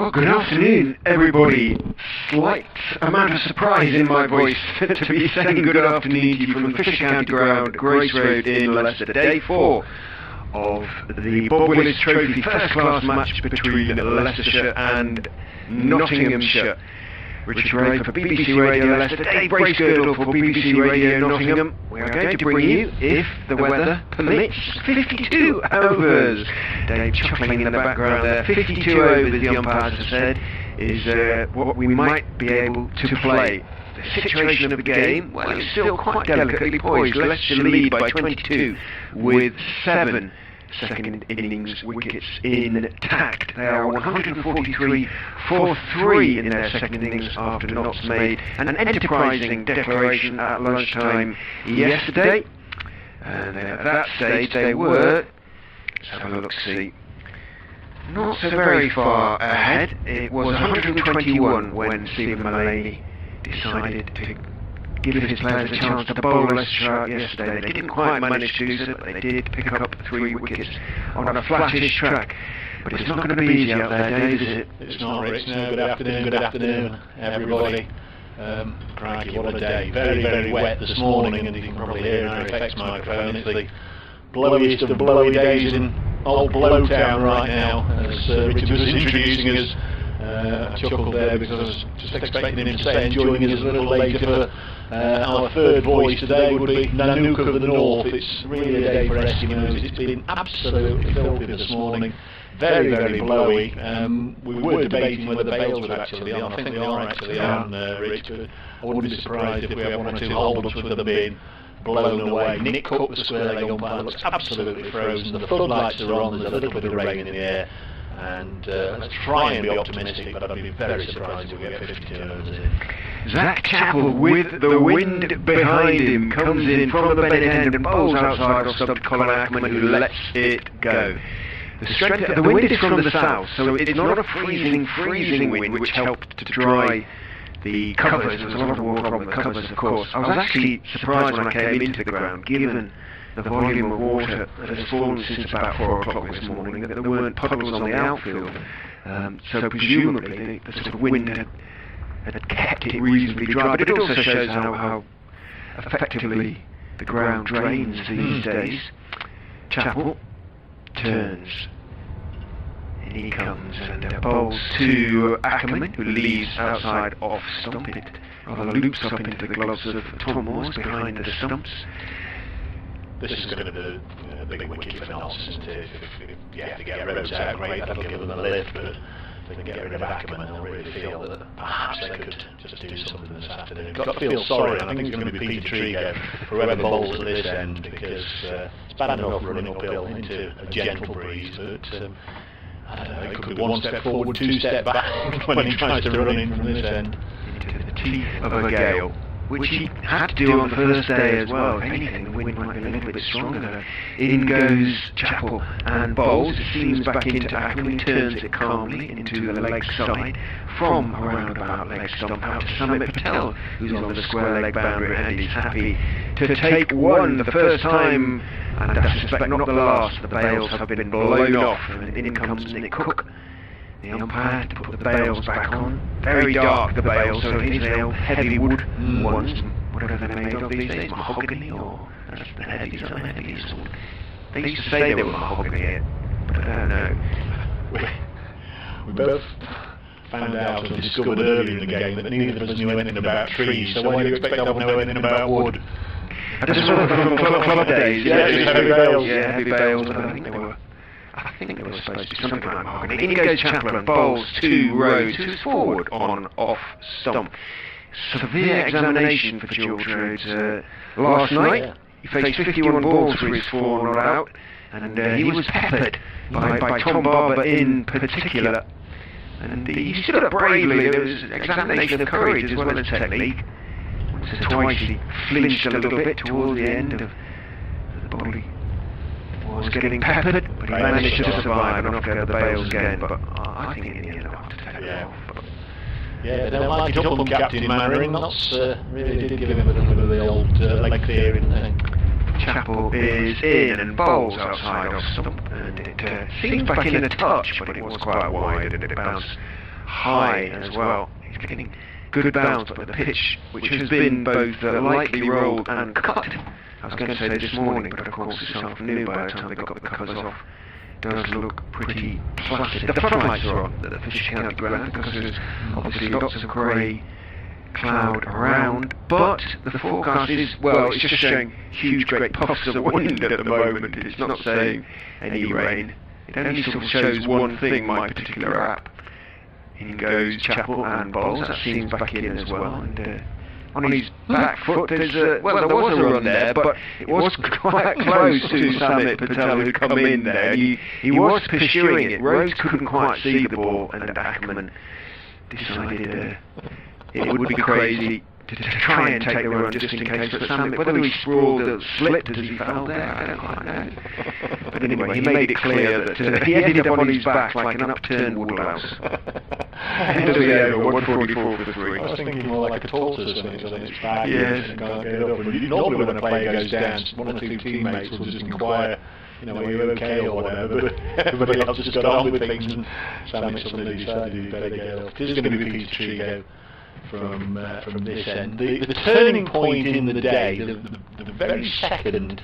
Well, good afternoon, everybody. Slight amount of surprise in my voice to be saying good afternoon to you from the Fisher County Ground, Grace Road in Leicester. Day 4 of the Bob Willis Trophy first class match between Leicestershire and Nottinghamshire. Richard Ray for BBC Radio Leicester, Dave Bracegirdle for BBC Radio Nottingham. We are going to bring you, if the weather permits, 52 overs. Dave chuckling in the background there. 52 overs, the umpires have said, is what we might be able to play. The situation of the game, well, it's still quite delicately poised. Leicestershire lead by 22 with 7 second innings wickets intact. They are 143 for 3 in their second innings after Notts made an enterprising declaration at lunchtime yesterday. And at that stage they were, let's have a look-see, not so very far ahead. It was 121 when Stephen Mullaney decided to give his players a chance to bowl Leicestershire out yesterday. They didn't quite manage to do so, but they did pick up 3 wickets on a flattish track. But it's not going to be easy out there, Dave, is it? It's not, Rich. No, good afternoon, everybody. Crikey, what a day. Very, very wet this morning, and you can probably hear in our effects microphone. It's the blowiest of blowy days in old Blowtown right now. As Richard was introducing us, I chuckled there because I was just expecting him to say enjoying us a little later for our third voice today would be Nanook of the North. It's really a day for Eskimos. It's been absolutely filthy this morning. Very, very blowy. We were debating whether the bales would actually be on. I think they are actually on, Rich, but I wouldn't be surprised if we have 1 or 2 hold-ups with them being blown away. Nick Cook, the square leg umpire, looks absolutely frozen. The floodlights are on, there's a little bit of rain in the air. And let's try and be optimistic, but I'd be very surprised if we get 52 overs in. Zach Chappell, with the wind behind him, comes in from the Bennett end and bowls outside off stump to Colin Ackermann, who lets it go. The wind is from the south, so it's not a freezing wind, which helped to dry the covers. There was a lot of water on the covers, of course. I was actually surprised when I came into the ground, given the volume of water that has fallen since about 4 o'clock this morning, that there weren't puddles on the outfield. So presumably the sort of wind had kept it reasonably dry, but it also shows how effectively the ground drains these days. Chappell turns, and he comes and bowls to Ackermann, who leaves outside off stump. It rather loops up into the gloves of Tom Moores behind the stumps. This is going to be a big wicket for Notts, isn't it? If you have to get Rhodes out, great, that'll give them a lift, but if they can get rid of Ackermann, they'll really feel that perhaps they could just do something this afternoon. Got to feel sorry, and I think it's going to be Peter Trigo for whoever bowls at this end, because it's bad enough running uphill into a gentle breeze, but I don't know, it could be 1 step forward, 2 step back when he tries to run in from this end. Into the teeth of a gale, which he had to do on the first day as well. If anything, the wind might be a little bit stronger. In goes Chappell and bowls. It seems back into Ackermann, turns it calmly into the leg side, from a roundabout leg stump out to Samit Patel, who's on the square leg boundary, and he's happy to take 1, the first time, and I suspect not the last. The bails have been blown off, and in comes Nick Cook. The umpire to put the bails back on. Very dark, the bails, so these are old heavy wood ones, whatever they're made of these days, mahogany or that's the heaviest, unheaviest. They used to say they were mahogany, but I don't know. We both found out and discovered early in the game that neither of us knew anything about trees, so why do you expect I would know anything about wood? I just saw them from club days. Yeah, heavy bails. Yeah, heavy bails, but I think they were supposed to be something like mahogany. In goes Chappell, bowls to Rhodes, who's forward on off stump. Severe examination for George Rhodes last night. He faced 51 balls for his 4 not out, and he was peppered by Tom Barber in particular. And he stood up bravely. There was examination of courage as well as technique. Once or twice he flinched a little bit towards the end of the body. Was getting peppered, but he managed to survive and not go to the bails again. But I think in the end I'll have to take it off. Yeah, they don't like it up on Captain Mannering. That's really did give him a little bit of the old leg clearing thing. Chappell is in and bowls outside off stump, and it seems back in a touch, but it was quite wide and it bounced high as well. He's getting good bounce, but the pitch, which has been both lightly rolled and cut, I was going to say this morning, but of course this afternoon by the time they got the covers off, does look pretty placid. The floodlights are on at the Fisher County ground because there's obviously lots of grey cloud around, but the forecast is, well, it's just showing huge great puffs of wind at the moment. It's not saying any rain. It only sort of shows one thing, my particular app. In goes Chapel and Bowles, that seems back in as well. And on his back foot, there's well, there was a run there, but it was quite close to Samit Patel who'd come in there. He was pursuing it. Rhodes couldn't quite see the ball, and Ackermann decided it would be crazy to try and take the run just in case, but Samit, whether he sprawled or slipped as he fell there, I don't quite know. But anyway, he made it clear that he ended up on his back like an upturned woodlouse. End of the over, 144 for 3. I was thinking more like a tortoise when it's on its back. Yes. And can't get up. And normally when a player goes down, one or two teammates will just inquire, you know, are you okay or whatever, but everybody else just got on with things, and Samit suddenly decided he'd better get up. This is going to be Peter Trigo from this end. The turning point in the day, the very second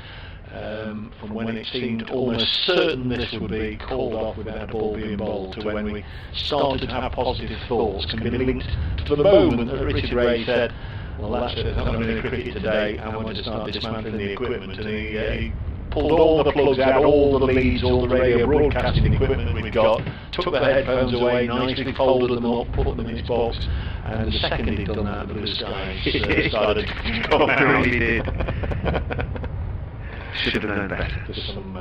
from when it seemed almost certain this would be called off without a ball being bowled, to when we started to have positive thoughts, can be linked to the moment that Richard Ray said, well, that's it, I'm going to cricket today, I want to start dismantling the equipment, and he pulled all the plugs out, all the leads, all the radio broadcasting equipment we've got, took the headphones away, nicely folded them up, put them in his box, and the second he'd done that, the blue skies started to come out. Really did. Should have known better. There's some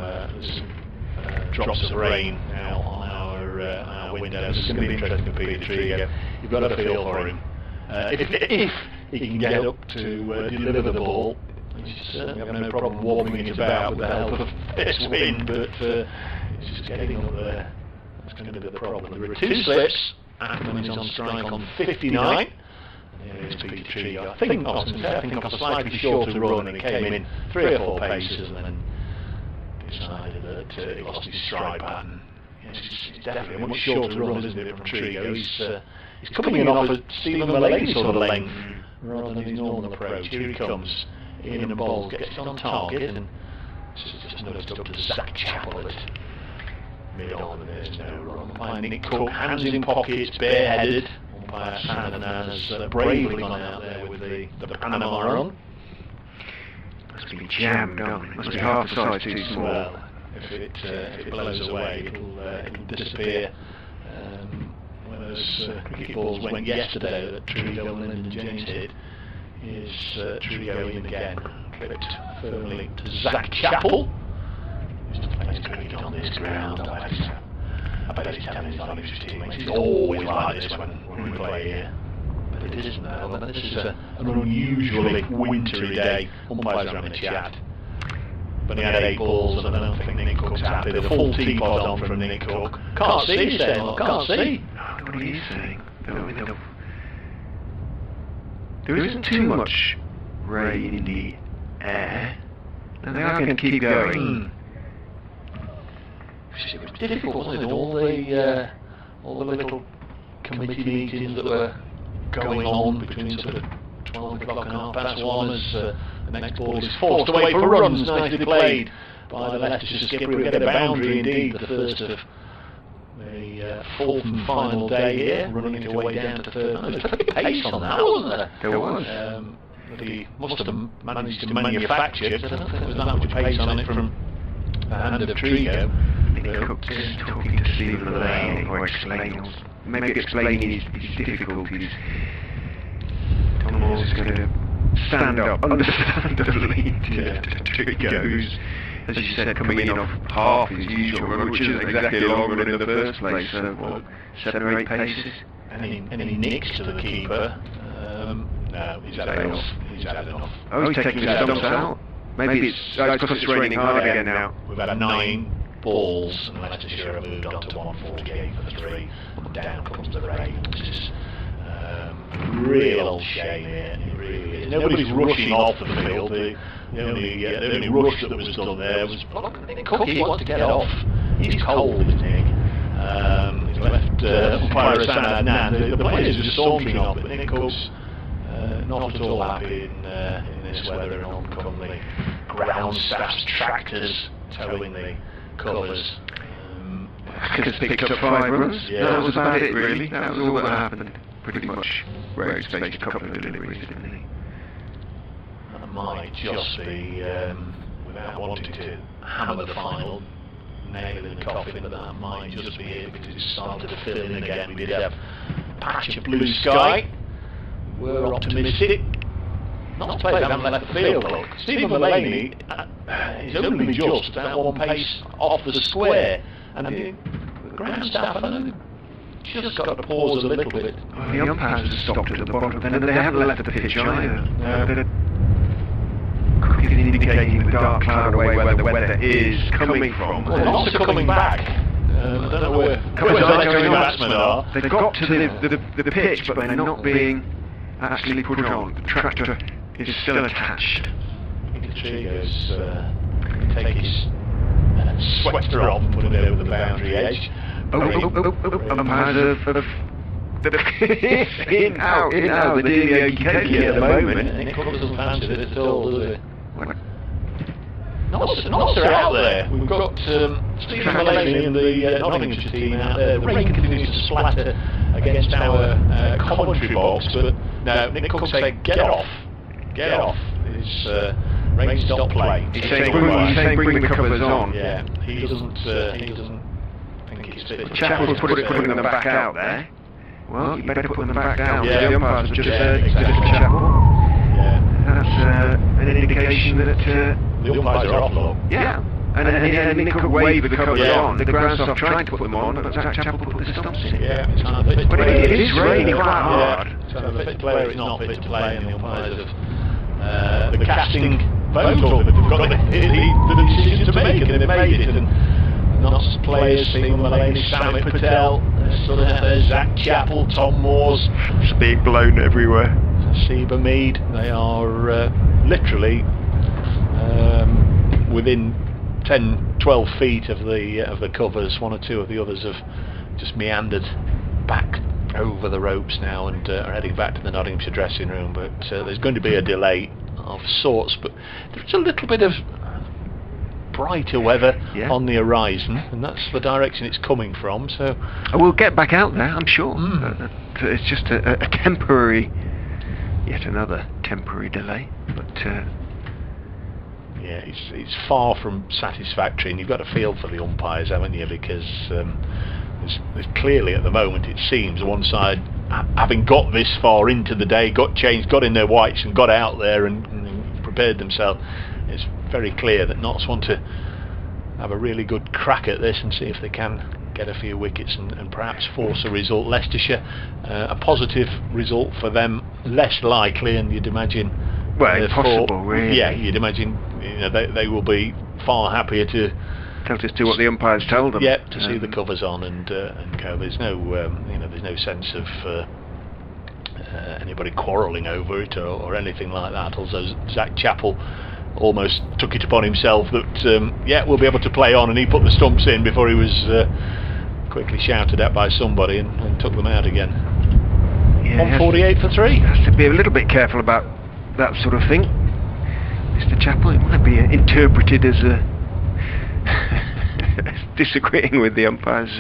drops of rain now on our windows. It's going to be interesting for Peter Trigo. You've got to feel for him. If he can get up to deliver the ball, you certainly have no problem warming it about with the help of this wind, but it's just getting up there. That's going to be the problem. There are two slips. Ackermann is on strike on 59. There's Peter Trigo. I think off a slightly shorter run, and he came in 3 or 4 paces and then decided that he lost his stride pattern. Yes, it's definitely a much shorter run, isn't it, from Trigo? He's coming in off a Stephen Maloney sort of length rather than his normal approach. Here he comes, in and bowls, gets it on target, and just nudged up to Zach Chapel at mid-on, and there's no run. Umpire Nick Cook, hands in pockets, bareheaded. Umpire Shannon has bravely gone out there with the Panama on. Must be jammed on. Must be half the size too small. Well, if it blows away, it'll disappear. One of those cricket balls went yesterday that Trigo and Lyndon James hit. Is Trigo in again, clipped firmly to Zach Chapel. Used to play his cricket on this ground. I bet he's telling his teammates it's always like this when we play here. But it isn't though. This is an unusually wintry day. Umpires are having a chat. But he had 8 balls, and I don't think Nick Cook's happy. The full teapot on from Nick Cook. Can't see, he's saying, well, can't see. What are you saying? There isn't too much rain in the air, and they are going to keep going. It was difficult, wasn't it? All the little committee meetings that were going on between sort of 12 o'clock and 1:30 as the next ball is forced away for runs, nicely played by the Leicestershire skipper, who get a boundary indeed, the first of the 4th and final day here, running it away down to third. There was a bit of pace on that, wasn't there? There was. That he must have managed to manufacture, because I don't think there was that much pace on it from the hand of Trigo. Nick Cook's talking to Stephen Maloney, or explaining his difficulties. Tom Moore's going to stand up, understandably, to Trigo, who's, as you said, coming in off half his usual run, which isn't exactly a long run in the first place, so what, 7 or 8 paces? Any nicks to the keeper? No, he's had enough. He's had enough. Oh, he's taking the stumps out? Maybe it's because it's raining hard again now. We've had 9 balls, and Leicestershire have moved on to 148 for 3. Down comes the rain, which is real old shame here. It really is. Nobody's rushing off the field. The only rush that was done there was, look, Nick Cook, he wants to get off. He's cold, isn't he? He's left umpire Adnan. The players were just sauntering off, but Nick Cook's not at all happy in this weather, and oncomely ground staff's tractors towing the covers. Ackermann picked up 5 runs. Yeah, that was about it really. That was all that happened. Pretty much. Rhodes faced a couple of deliveries, didn't he? That might just be, without wanting to hammer the final nail in the coffin, but that might just be it, because it's started to fill in again. We did have a patch of blue sky. We're optimistic. Not to play, they haven't left the field, look. Stephen Mullaney is only just about 1 pace off the square, and the ground staff, I know, just got to pause a little bit. Well, the umpires have stopped at the bottom, and they haven't left the pitch either. They're quickly indicating the dark cloud away where the weather is coming from. Well, they're also coming back. I don't know where the batsmen are. They've got to the pitch, but they're not being actually put on. The tractor is still attached. Trigo's take his sweater off and put it over the boundary edge. Umpires have in out, they're doing the okey-dokey at the moment. Nick Cook doesn't fancy it at all, does he? Not out there. We've got Stephen Mullaney and the Nottinghamshire team out there. The rain continues to splatter against our commentary box, but no, Nick Cook saying, get off. It's rain stop play. He's saying bring the covers on. Yeah, he doesn't think it's fit. Chappell's putting them back out there. Well, you better put them back down. Yeah, the umpires have just said, exactly. Chappell. Yeah. That's an indication that the umpires are off, though. Yeah. And Nick Cook waved the covers on. The ground staff tried to put them on, but Zach Chappell put the stumps in. Yeah, it's not fit to But play. it is raining quite hard. It's either fit to play or it's not fit to play, and the umpires have the casting vote of it. They've got the decision to make, and they've made it. And Notts players, Stephen Mullaney, Samit Patel, Zach Chappell, Tom Moores. It's being blown everywhere. Seba Mead, they are literally within 10-12 feet of the covers. 1 or 2 of the others have just meandered back over the ropes now and are heading back to the Nottinghamshire dressing room, but there's going to be a delay of sorts, but there's a little bit of brighter weather on the horizon, and that's the direction it's coming from, so we'll get back out there, I'm sure. It's just a temporary, yet another temporary delay, but yeah, it's far from satisfactory, and you've got to feel for the umpires, haven't you, because there's clearly at the moment, it seems, one side having got this far into the day, got changed, got in their whites and got out there and prepared themselves. It's very clear that Notts want to have a really good crack at this and see if they can get a few wickets and perhaps force a result. Leicestershire, a positive result for them, less likely, and you'd imagine possible, really. Yeah, you'd imagine they will be far happier to just do what the umpires told them. Yeah, to see the covers on and go. There's no sense of anybody quarrelling over it or anything like that. Although Zach Chappell almost took it upon himself that we'll be able to play on, and he put the stumps in before he was quickly shouted at by somebody and took them out again. 148 for 3. Has to be a little bit careful about that sort of thing, Mr. Chappell. It might be interpreted as disagreeing with the umpires.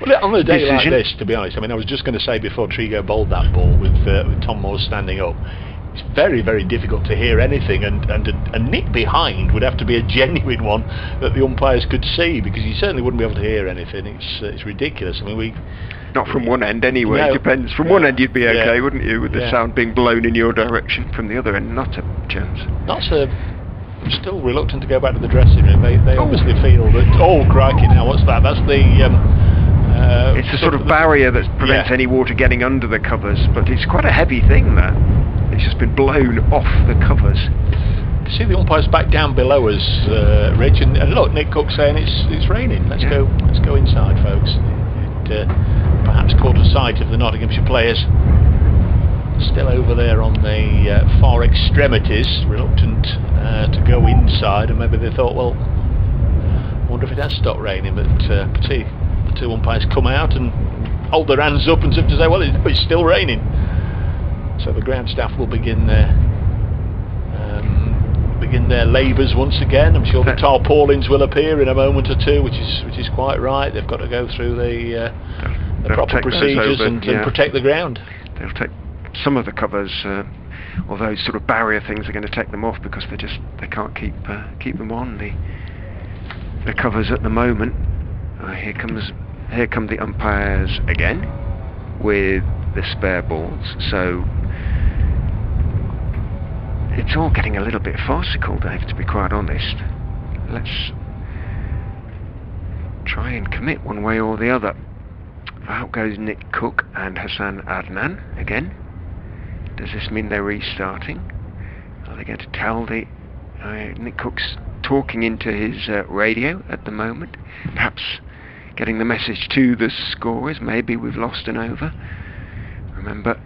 Well, on a day decision. like this, to be honest, I was just going to say before Trigo bowled that ball with Tom Moores standing up, it's very, very difficult to hear anything, and a nick behind would have to be a genuine one that the umpires could see, because you certainly wouldn't be able to hear anything. It's ridiculous. Not from one end anyway. No, it depends. From one end you'd be okay, wouldn't you, with the sound being blown in your direction. From the other end, not a chance. I'm still reluctant to go back to the dressing room. They obviously feel that. Oh crikey! Now what's that? That's the. It's a sort of barrier that prevents any water getting under the covers, but it's quite a heavy thing. That it's just been blown off the covers. See the umpires back down below us, Rich, and look, Nick Cook saying it's raining. Let's go inside, folks. It perhaps caught a sight of the Nottinghamshire players still over there on the far extremities, reluctant to go inside, and maybe they thought, well, I wonder if it has stopped raining, but see the 2 umpires come out and hold their hands up and to say, well, it's still raining. So the ground staff will begin their labours once again. I'm sure the tarpaulins will appear in a moment or two, which is quite right. They've got to go through the proper procedures and protect the ground. They'll take some of the covers, or those sort of barrier things are going to take them off because they can't keep them on the covers at the moment. Here come the umpires again with the spare balls. So it's all getting a little bit farcical, Dave, to be quite honest. Let's try and commit one way or the other. Out goes Nick Cook and Hassan Adnan again. Does this mean they're restarting? Are they going to tell the... Nick Cook's talking into his radio at the moment, perhaps getting the message to the scorers. Maybe we've lost an over. Remember,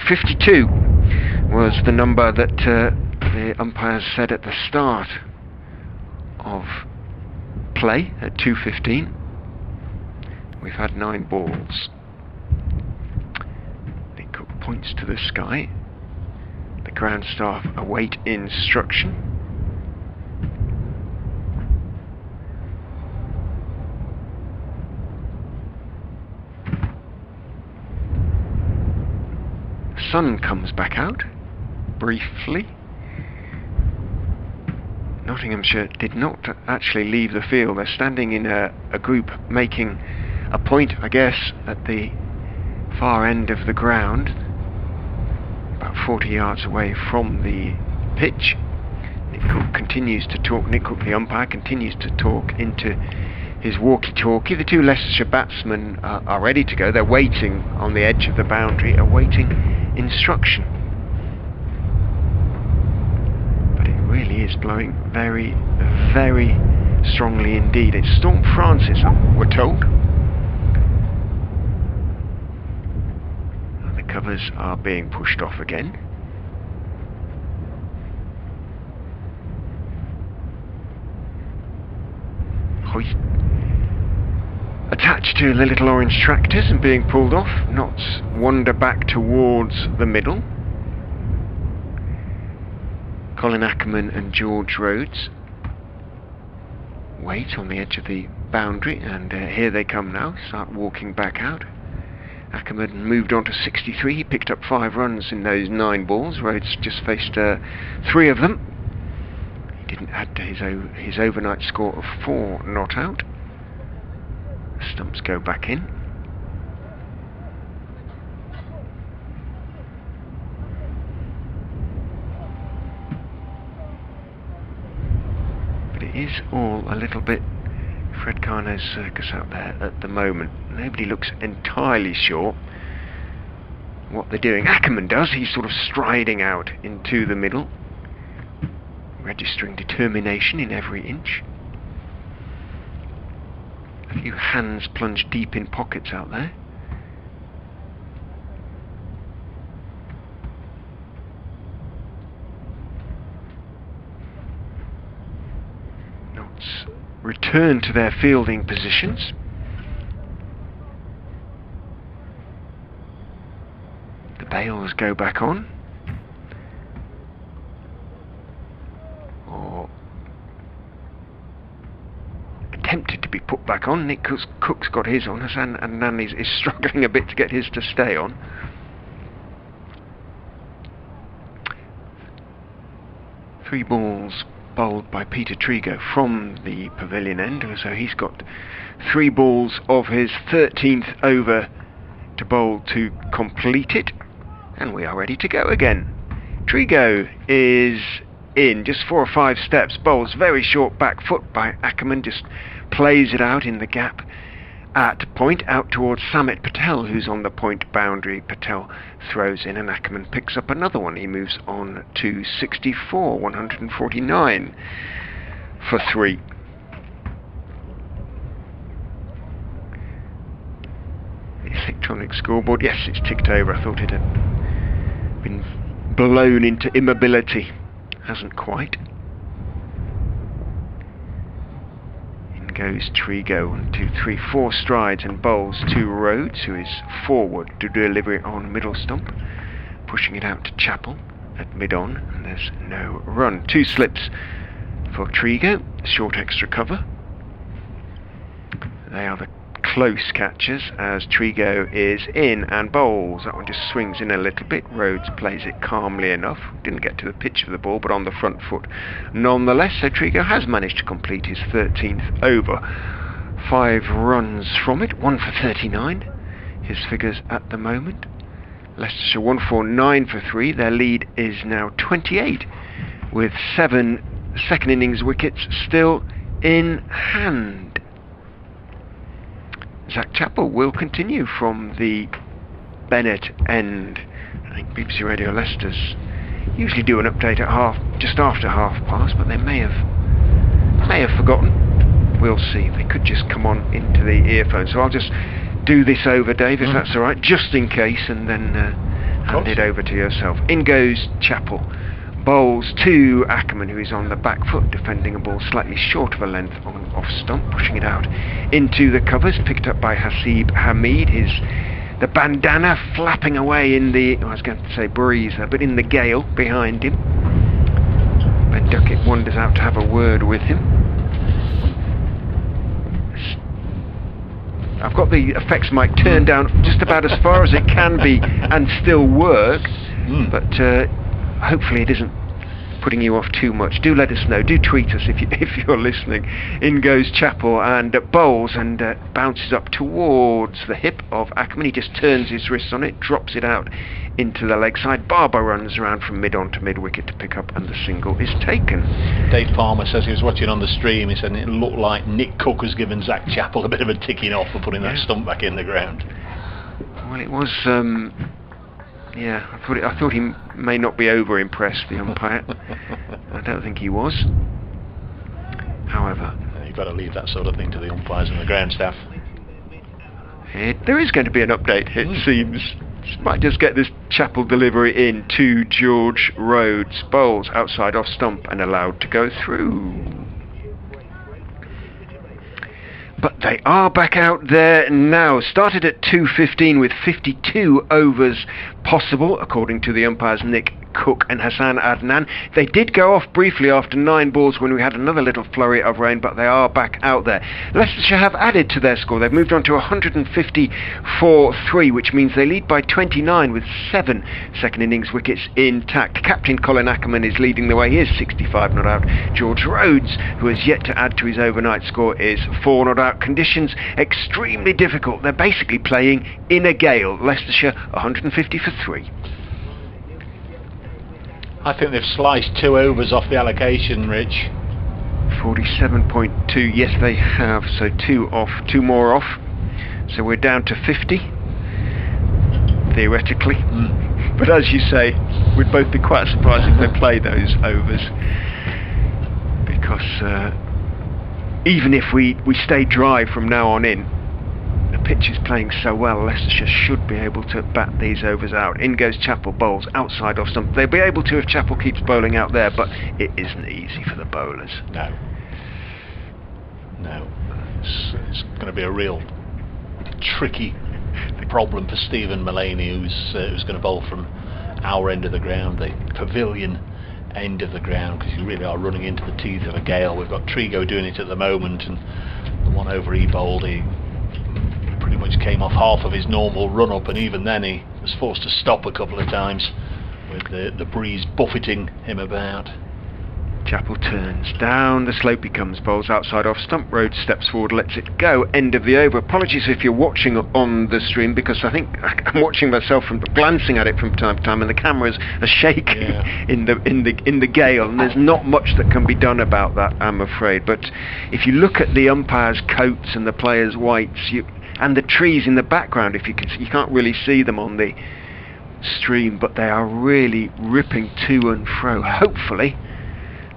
52 was the number that the umpires said at the start of play at 2:15. We've had 9 balls. Nick Cook points to the sky. The ground staff await instruction. The sun comes back out briefly. Nottinghamshire did not actually leave the field. They're standing in a group making a point, I guess, at the far end of the ground, about 40 yards away from the pitch. Nick Cook continues to talk. Nick Cook, the umpire, continues to talk into his walkie-talkie. The 2 Leicestershire batsmen are ready to go. They're waiting on the edge of the boundary, awaiting instruction. But it really is blowing very, very strongly indeed. It's Storm Francis, we're told. The covers are being pushed off again. Hoist attached to the little orange tractors and being pulled off. Knots wander back towards the middle. Colin Ackermann and George Rhodes wait on the edge of the boundary, and here they come now, start walking back out. Ackermann moved on to 63. He picked up 5 runs in those 9 balls. Rhodes just faced 3 of them. He didn't add to his overnight score of 4 not out. The stumps go back in. But it is all a little bit Fred Carno's circus out there at the moment. Nobody looks entirely sure what they're doing. Ackermann does. He's sort of striding out into the middle, registering determination in every inch. A few hands plunged deep in pockets out there. Knots return to their fielding positions. The bails go back on. Or attempted to be put back on. Nick Cook's got his on, and Nanny's is struggling a bit to get his to stay on. Three balls bowled by Peter Trigo from the pavilion end, so he's got 3 balls of his 13th over to bowl to complete it, and we are ready to go again. Trigo is in, just 4 or 5 steps, bowls very short back foot by Ackermann, just plays it out in the gap at point out towards Samit Patel, who's on the point boundary. Patel throws in and Ackermann picks up another one. He moves on to 64, 149 for 3. The electronic scoreboard, yes, it's ticked over. I thought it had been blown into immobility. Hasn't quite. In goes Trigo. 1, 2, 3, 4 strides and bowls to Rhodes, who is forward to deliver it on middle stump, pushing it out to Chapel at mid-on, and there's no run. 2 slips for Trigo, short extra cover. They are the close catchers as Trigo is in and bowls. That one just swings in a little bit. Rhodes plays it calmly enough. Didn't get to the pitch of the ball, but on the front foot nonetheless. So Trigo has managed to complete his 13th over. 5 runs from it, 1 for 39. His figures at the moment. Leicestershire 1 for 9 for 3. Their lead is now 28, with 7 second innings wickets still in hand. Zach Chapel will continue from the Bennett end. I think BBC Radio Leicester's usually do an update at just after 1:30, but they may have forgotten. We'll see. They could just come on into the earphones. So I'll just do this over, Dave, if that's all right, just in case, and then hand it over to yourself. In goes Chapel. Bowls to Ackermann, who is on the back foot, defending a ball slightly short of a length on off stump, pushing it out into the covers, picked up by Hasib Hamid. The bandana flapping away in the, I was going to say breeze there, but in the gale behind him. Ben Duckett wanders out to have a word with him. I've got the effects mic turned down just about as far as it can be and still work, but hopefully it isn't putting you off too much. Do let us know. Do tweet us if you're listening. In goes Chapel and bowls and bounces up towards the hip of Ackermann. He just turns his wrists on it, drops it out into the leg side. Barber runs around from mid-on to mid-wicket to pick up, and the single is taken. Dave Palmer says he was watching on the stream. He said it looked like Nick Cook has given Zach Chapel a bit of a ticking off for putting that stump back in the ground. Well, it was... yeah, I thought he may not be over impressed, the umpire. I don't think he was. However, you've got to leave that sort of thing to the umpires and the ground staff. There is going to be an update, it seems. Might just get this Chapel delivery in to George Rhodes. Bowls outside off stump and allowed to go through. But they are back out there now. Started at 2:15 with 52 overs possible, according to the umpires Nick Cook and Hassan Adnan. They did go off briefly after 9 balls when we had another little flurry of rain, but they are back out there. Leicestershire have added to their score. They've moved on to 154-3, which means they lead by 29 with 7 second innings wickets intact. Captain Colin Ackermann is leading the way. He is 65 not out. George Rhodes, who has yet to add to his overnight score, is 4 not out. Conditions extremely difficult. They're basically playing in a gale. Leicestershire 150-3. I think they've sliced 2 overs off the allocation, Rich. 47.2, yes they have, so 2 off, 2 more off. So we're down to 50, theoretically. But as you say, we'd both be quite surprised if they play those overs. Because even if we stay dry from now on in, the pitch is playing so well, Leicestershire should be able to bat these overs out. In goes Chapel, bowls outside off stump. They'll be able to if Chapel keeps bowling out there, but it isn't easy for the bowlers. No. It's going to be a real tricky problem for Stephen Mullaney, who's going to bowl from our end of the ground, the pavilion end of the ground, because you really are running into the teeth of a gale. We've got Trigo doing it at the moment, and the one over he bowled, he pretty much came off half of his normal run-up, and even then he was forced to stop a couple of times with the breeze buffeting him about. Chapel turns down the slope, he comes, bowls outside off stump. Rhodes steps forward, lets it go, end of the over. Apologies if you're watching on the stream, because I think I'm watching myself from glancing at it from time to time, and the cameras are shaking in the gale, and there's not much that can be done about that, I'm afraid. But if you look at the umpires' coats and the players' whites, and the trees in the background, if you can't really see them on the stream, but they are really ripping to and fro. Hopefully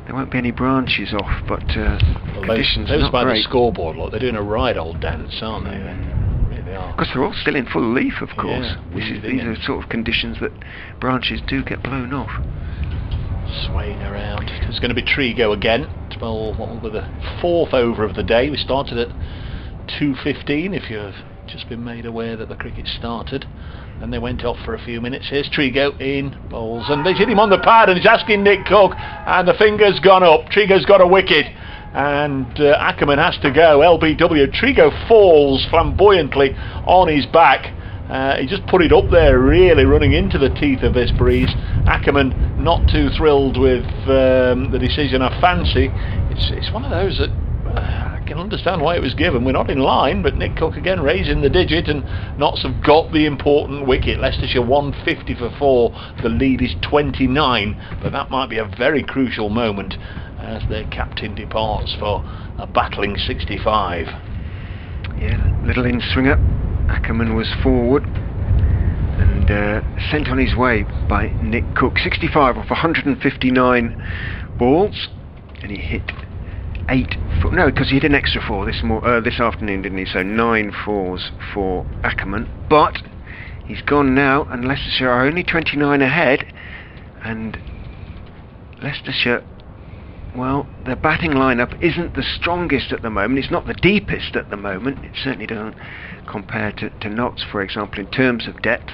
there won't be any branches off, but conditions those not by great. The scoreboard, look, they're doing a right old dance, aren't they? They really are. Because they're all still in full leaf, of course. Yeah, These are sort of conditions that branches do get blown off. Swaying around. It's going to be Trigo again. Well, what will be the 4th over of the day? We started at 2:15, if you've just been made aware that the cricket started. And they went off for a few minutes. Here's Trigo in bowls, and they hit him on the pad, and he's asking Nick Cook, and the finger's gone up. Trigo's got a wicket, and Ackermann has to go. LBW. Trigo falls flamboyantly on his back. He just put it up there, really running into the teeth of this breeze. Ackermann not too thrilled with the decision. I fancy it's one of those that I can understand why it was given. We're not in line, but Nick Cook again raising the digit, and Notts have got the important wicket. Leicestershire 150 for 4. The lead is 29, but that might be a very crucial moment as their captain departs for a battling 65. Yeah, little in swinger. Ackermann was forward and sent on his way by Nick Cook. 65 off 159 balls, and he hit 8 4. No, because he hit an extra 4 this afternoon, didn't he? So 9 4s for Ackermann. But he's gone now, and Leicestershire are only 29 ahead. And Leicestershire, well, their batting lineup isn't the strongest at the moment. It's not the deepest at the moment. It certainly doesn't compare to Notts, for example, in terms of depth.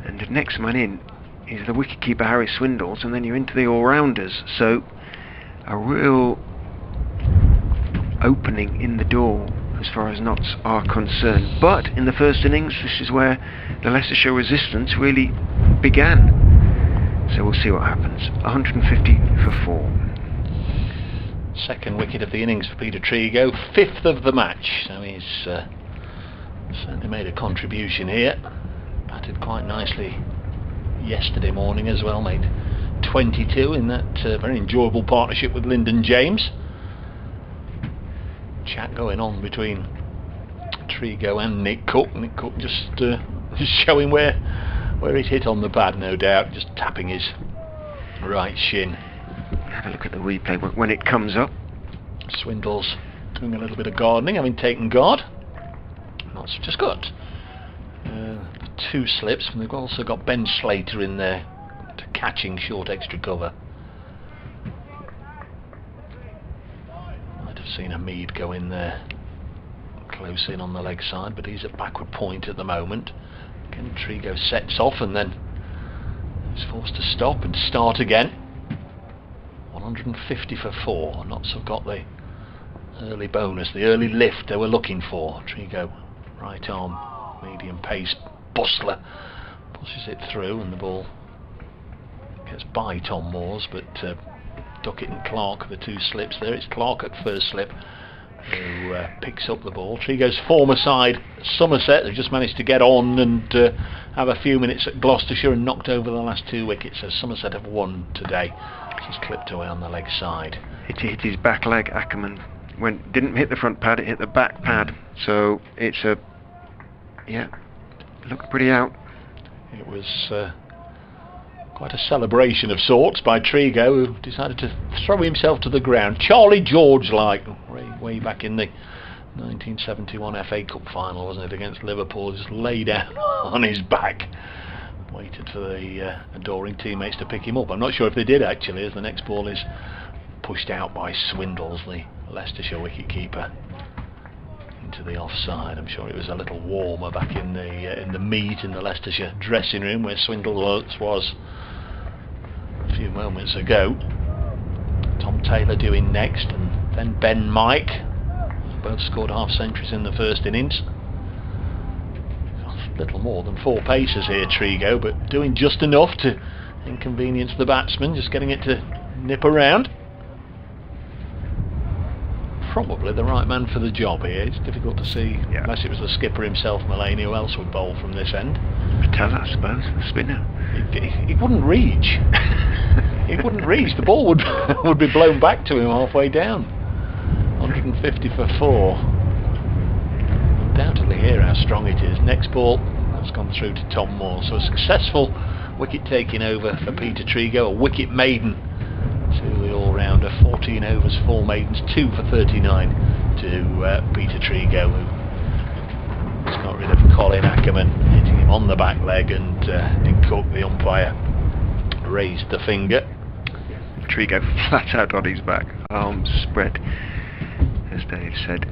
And the next man in is the wicketkeeper Harry Swindells, and then you're into the all-rounders. So a real opening in the door as far as Notts are concerned. But in the first innings, this is where the Leicestershire resistance really began. So we'll see what happens. 150 for 4. Second wicket of the innings for Peter Trigo, 5th of the match. So he's certainly made a contribution here. Batted quite nicely yesterday morning as well. Made 22 in that very enjoyable partnership with Lyndon James. Chat going on between Trigo and Nick Cook. Nick Cook just showing where he's hit on the pad, no doubt. Just tapping his right shin. Have a look at the replay when it comes up. Swindells doing a little bit of gardening, having taken guard. Notts just got 2 slips, and they've also got Ben Slater in there to catching short extra cover. Might have seen Hamid go in there close in on the leg side, but he's at backward point at the moment. Again, Trigo sets off and then is forced to stop and start again. 150 for 4. Notts have got the early bonus, the early lift they were looking for. Trigo, right arm, medium pace, bustler, pushes it through, and the ball gets by Tom Moores, but Duckett and Clark, the 2 slips there. It's Clark at first slip who picks up the ball. Trigo's former side, Somerset, have just managed to get on and have a few minutes at Gloucestershire and knocked over the last 2 wickets, so Somerset have won today. Just clipped away on the leg side. It hit his back leg. Ackermann didn't hit the front pad, it hit the back pad. So it's looked pretty out. It was quite a celebration of sorts by Trigo, who decided to throw himself to the ground, Charlie George-like, way back in the 1971 FA Cup final, wasn't it, against Liverpool. Just lay down on his back, waited for the adoring teammates to pick him up. I'm not sure if they did actually, as the next ball is pushed out by Swindells, the Leicestershire wicket-keeper, into the offside. I'm sure it was a little warmer back in the meet in the Leicestershire dressing room where Swindells was a few moments ago. Tom Taylor doing next, and then Ben Mike. Both scored half centuries in the first innings. Little more than 4 paces here, Trigo, but doing just enough to inconvenience the batsman, just getting it to nip around. Probably the right man for the job here. It's difficult to see, unless it was the skipper himself, Mullany, who else would bowl from this end. Patel, I suppose, the spinner. He wouldn't reach. He wouldn't reach. The ball would be blown back to him halfway down. 150 for 4. Undoubtedly hear how strong it is. Next ball has gone through to Tom Moore. So a successful wicket taking over for Peter Trigo, a wicket maiden to the all-rounder. 14 overs, 4 maidens, 2 for 39 to Peter Trigo, who has got rid of Colin Ackermann, hitting him on the back leg, and Nick Cook, the umpire, raised the finger. Trigo flat out on his back, arms spread, as Dave said,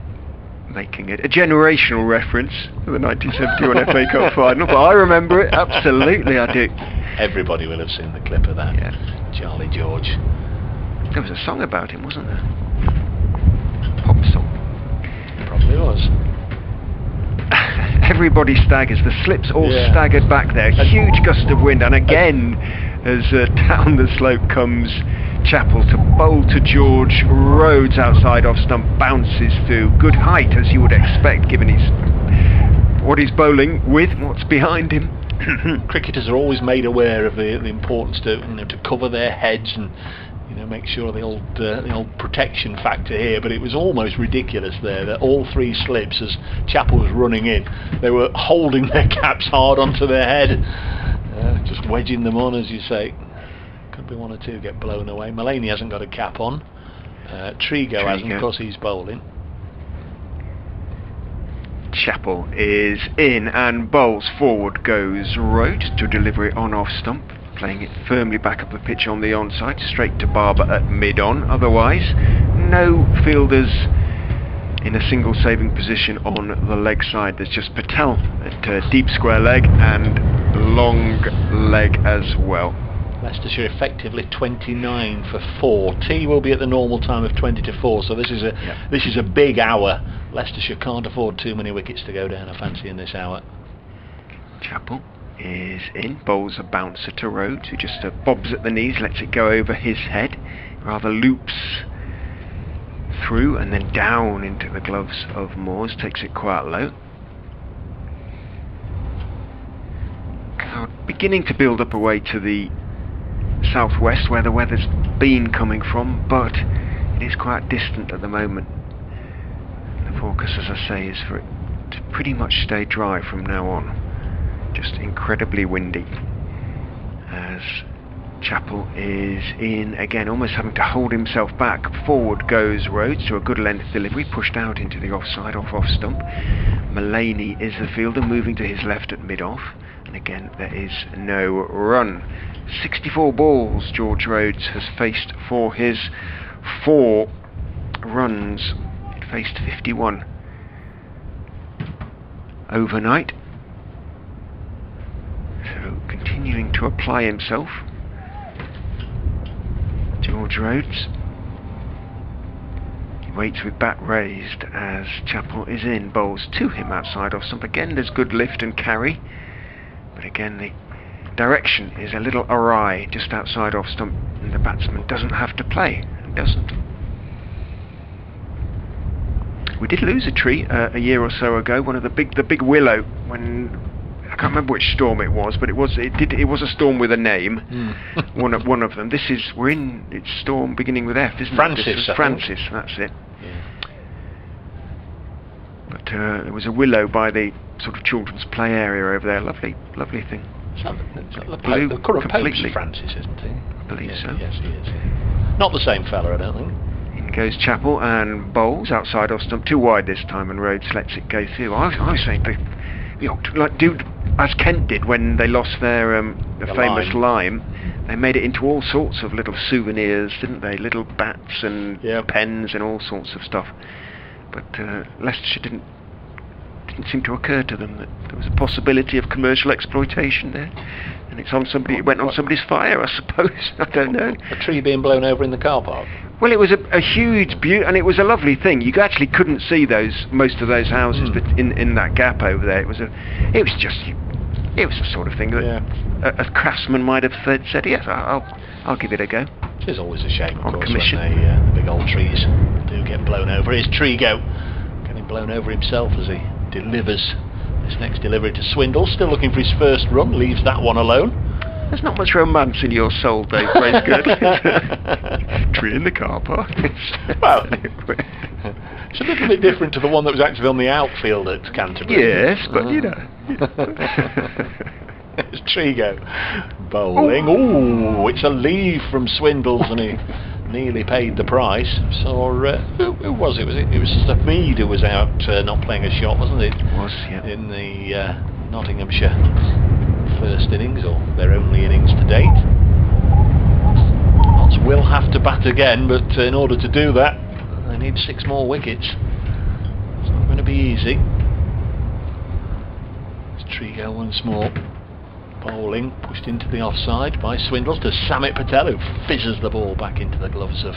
making it a generational reference to the 1971 FA Cup final, but I remember it, absolutely I do. Everybody will have seen the clip of that. Yeah. Charlie George. There was a song about him, wasn't there? Pop song. Probably was. Everybody staggers, the slips all staggered back there, huge gust of wind, and again as down the slope comes Chappell to bowl to George Rhodes outside off stump, bounces through, good height as you would expect given what he's bowling with, what's behind him. Cricketers are always made aware of the importance to cover their heads and make sure the old protection factor here, but it was almost ridiculous there that all three slips, as Chappell was running in, they were holding their caps hard onto their head, just wedging them on, as you say. Could be one or two get blown away. Mullaney hasn't got a cap on. Trigo hasn't, of course he's bowling. Chappell is in and bowls. Forward goes Rhodes to deliver it on off stump, playing it firmly back up the pitch on the onside, straight to Barber at mid-on. Otherwise, no fielders in a single saving position on the leg side. There's just Patel at deep square leg and long leg as well. Leicestershire effectively 29 for 4. Tea will be at the normal time of 20 to 4, so this is a big hour. Leicestershire can't afford too many wickets to go down, I fancy, in this hour. Chappell is in, bowls a bouncer to Rhodes, who just bobs at the knees, lets it go over his head, rather loops through and then down into the gloves of Moores, takes it quite low. Cloud beginning to build up away to the southwest where the weather's been coming from, but it is quite distant at the moment. The forecast, as I say, is for it to pretty much stay dry from now on. Just incredibly windy as Chappell is in again, almost having to hold himself back. Forward goes Rhodes to a good length delivery, pushed out into the offside, off stump. Mullaney is the fielder, moving to his left at mid-off, and again there is no run. 64 balls George Rhodes has faced for his 4 runs. It faced 51 overnight. So continuing to apply himself, George Rhodes. He waits with bat raised as Chappell is in, bowls to him outside off stump. Again there's good lift and carry, but again the direction is a little awry just outside off stump, and the batsman doesn't have to play, doesn't. We did lose a tree a year or so ago, one of the big willow, when I can't remember which storm it was, but it was a storm with a name. one of them. It's storm beginning with F, isn't Francis, it? This was Francis, that's it. Yeah. But there was a willow by the sort of children's play area over there. Lovely thing. The current Pope's Francis, isn't he? I believe so. Yes, he is. Yeah. Not the same fella, I don't think. In goes Chappell and bowls outside off stump, too wide this time, and Rhodes lets it go through. I was saying, do as Kent did when they lost their famous lime. They made it into all sorts of little souvenirs, didn't they? Little bats and pens and all sorts of stuff. But Leicestershire didn't seem to occur to them that there was a possibility of commercial exploitation there, and it went on somebody's fire, I suppose. I don't know. A tree being blown over in the car park. Well, it was a huge beauty, and it was a lovely thing. You actually couldn't see most of those houses, but in that gap over there, it was the sort of thing that a craftsman might have said, yes, I'll give it a go. It is always a shame, of on course, commission. when the big old trees do get blown over. Here's Trigo getting blown over himself as he delivers this next delivery to Swindells. Still looking for his first run, leaves that one alone. There's not much romance in your soul, Dave Bracegirdle. Tree in the car park. Well, it's a little bit different to the one that was actually on the outfield at Canterbury. Yes, but you know. It's Trigo bowling. Ooh, it's a leave from Swindells, and he nearly paid the price. So who was it? It was Stafeed who was out not playing a shot, wasn't it? It was, yeah. In the Nottinghamshire first innings, or their only innings to date. Lots will have to bat again, but in order to do that, they need 6 more wickets. It's not going to be easy. It's Trigo once more. Bowling pushed into the offside by Swindells to Samit Patel, who fizzes the ball back into the gloves of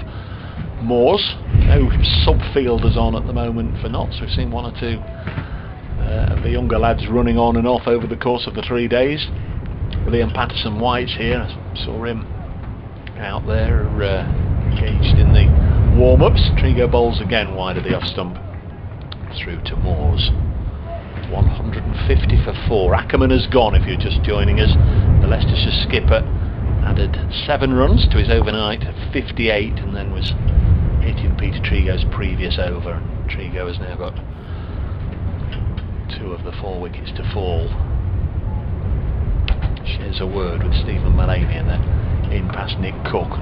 Moores. No sub-fielders on at the moment for Notts. We've seen 1 or 2 of the younger lads running on and off over the course of the 3 days. Liam Patterson-White's here. I saw him out there engaged in the warm-ups. Trigo bowls again wide of the off-stump through to Moores. 150 for 4. Ackermann has gone, if you're just joining us. The Leicestershire skipper added 7 runs to his overnight of 58 and then was hitting Peter Trigo's previous over. Trigo has now got 2 of the 4 wickets to fall. Shares a word with Stephen Mullaney and then in past Nick Cook.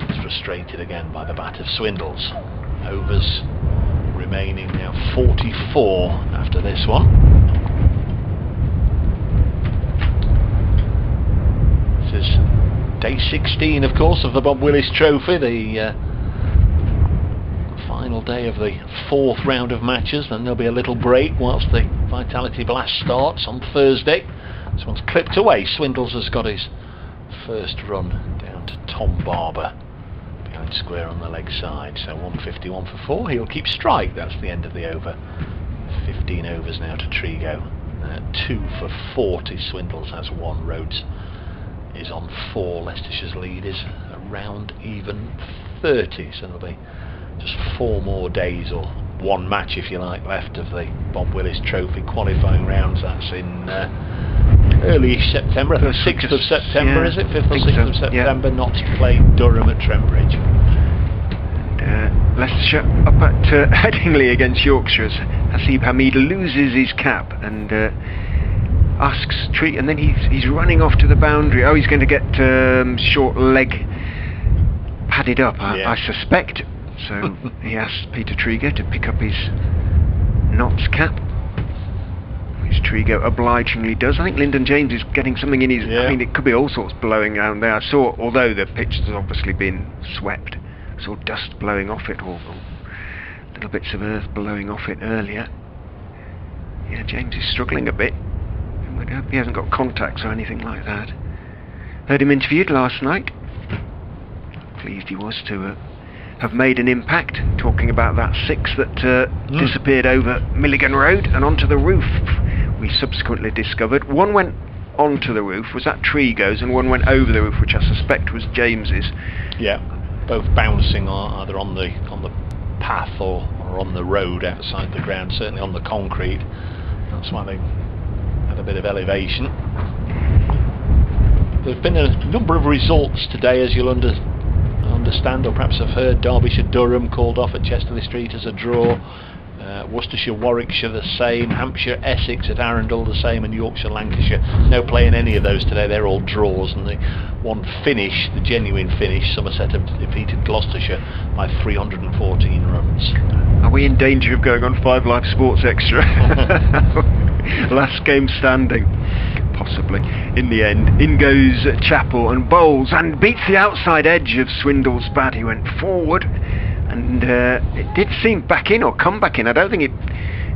He's frustrated again by the bat of Swindells. Overs remaining now 44 after this one. This is day 16, of course, of the Bob Willis Trophy, the final day of the 4th round of matches. Then there'll be a little break whilst the Vitality Blast starts on Thursday. This one's clipped away. Swindells has got his first run down to Tom Barber behind square on the leg side. So 151 for 4. He'll keep strike. That's the end of the over. 15 overs now to Trigo. 2 for 40. Swindells has 1. Rhodes is on 4. Leicestershire's lead is around even 30. So there'll be just 4 more days, or 1 match if you like, left of the Bob Willis Trophy qualifying rounds. That's in early September, I think 6th of September, is it? 5th or 6th of September. Yeah. Notts play Durham at Trembridge. And Leicestershire up at Headingley against Yorkshire. Hasib Hamid loses his cap and asks Treat, and then he's running off to the boundary. Oh, he's going to get short leg padded up, I suspect. So he asks Peter Trigo to pick up his Notts cap, which Trigo obligingly does. I think Lyndon James is getting something in his... I mean, it could be all sorts blowing around there. I saw, although the pitch has obviously been swept, I saw dust blowing off it, or little bits of earth blowing off it earlier. Yeah, James is struggling a bit. I hope he hasn't got contacts or anything like that. Heard him interviewed last night. Pleased he was to have made an impact, talking about that 6 that disappeared over Milligan Road and onto the roof. We subsequently discovered 1 went onto the roof, was that Trigo's, and 1 went over the roof, which I suspect was James's. Yeah, both bouncing either on the path or on the road outside the ground, certainly on the concrete. That's why they had a bit of elevation. There have been a number of results today, as you'll understand, or perhaps have heard. Derbyshire Durham called off at Chesterley Street as a draw. Worcestershire Warwickshire the same. Hampshire Essex at Arundel the same, and Yorkshire Lancashire no play in any of those today. They're all draws, and the one finish, the genuine finish, Somerset have defeated Gloucestershire by 314 runs. Are we in danger of going on 5 Live Sports Extra? Last game standing. Possibly. In the end, in goes Chappell and bowls and beats the outside edge of Swindells' bat. He went forward and it did seem back in, or come back in. I don't think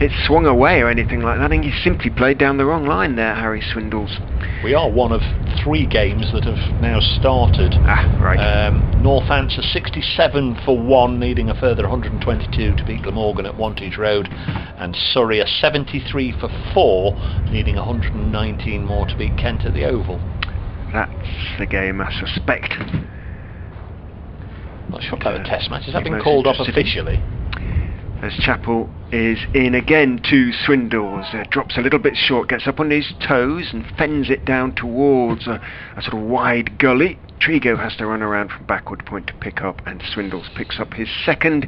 it swung away or anything like that. I think he simply played down the wrong line there, Harry Swindells. We are one of 3 games that have now started. Right. Northants are 67 for 1, needing a further 122 to beat Glamorgan at Wantage Road, and Surrey are 73 for 4, needing 119 more to beat Kent at the Oval. That's the game, I suspect. Not sure about the test match. Has that been called off officially? As Chappell is in again to Swindells, drops a little bit short, gets up on his toes and fends it down towards a sort of wide gully. Trigo has to run around from backward point to pick up, and Swindells picks up his second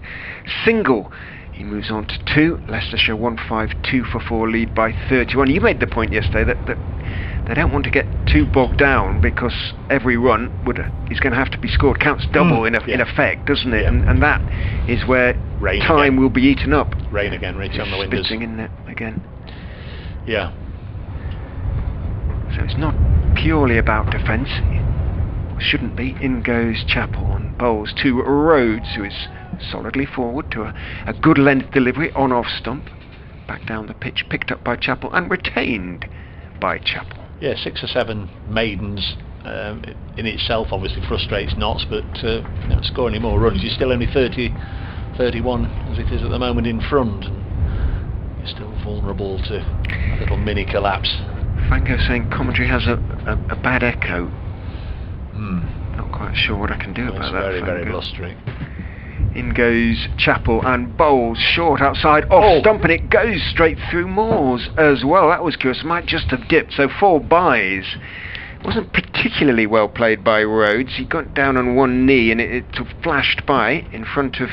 single. He moves on to 2. Leicestershire 152 for 4, lead by 31. You made the point yesterday that they don't want to get too bogged down, because every run is going to have to be scored. Counts double in effect, doesn't it? Yeah. And that is where time will be eaten up. Rain again, reach on the windows. Spitting in it again. Yeah. So it's not purely about defence. shouldn't be. In goes Chapel and bowls to Rhodes, who is solidly forward to a good length delivery on off stump. Back down the pitch, picked up by Chapel and retained by Chapel. Yeah, 6 or 7 maidens in itself obviously frustrates Notts, but not scoring any more runs. You're still only 31 as it is at the moment in front, and you're still vulnerable to a little mini collapse. Fango saying commentary has a bad echo. Not quite sure what I can do about that. Very, Fango. very blustery. In goes Chapel and bowls short outside off stump, and it goes straight through Moores as well. That was curious. Might just have dipped. So 4 byes. Wasn't particularly well played by Rhodes. He got down on one knee and it flashed by in front of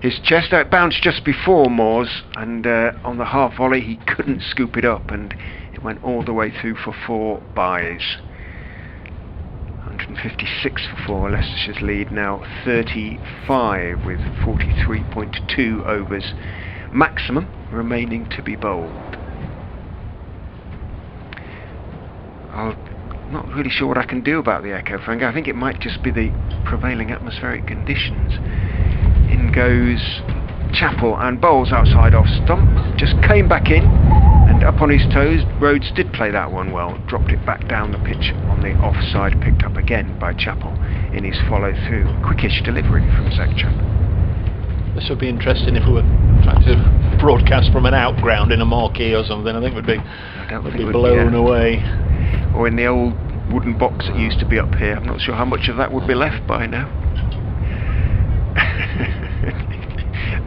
his chest. It bounced just before Moores, and on the half volley he couldn't scoop it up, and it went all the way through for 4 byes. 156 for 4. Leicestershire's lead now 35 with 43.2 overs maximum remaining to be bowled. I'm not really sure what I can do about the echo, Frank. I think it might just be the prevailing atmospheric conditions. In goes Chapel and bowls outside off stump. Just came back in and up on his toes. Rhodes did play that one well. Dropped it back down the pitch on the offside. Picked up again by Chapel in his follow through. Quickish delivery from Zach Chapel. This would be interesting if we were trying to broadcast from an outground in a marquee or something. I think would be blown away. Or in the old wooden box that used to be up here. I'm not sure how much of that would be left by now.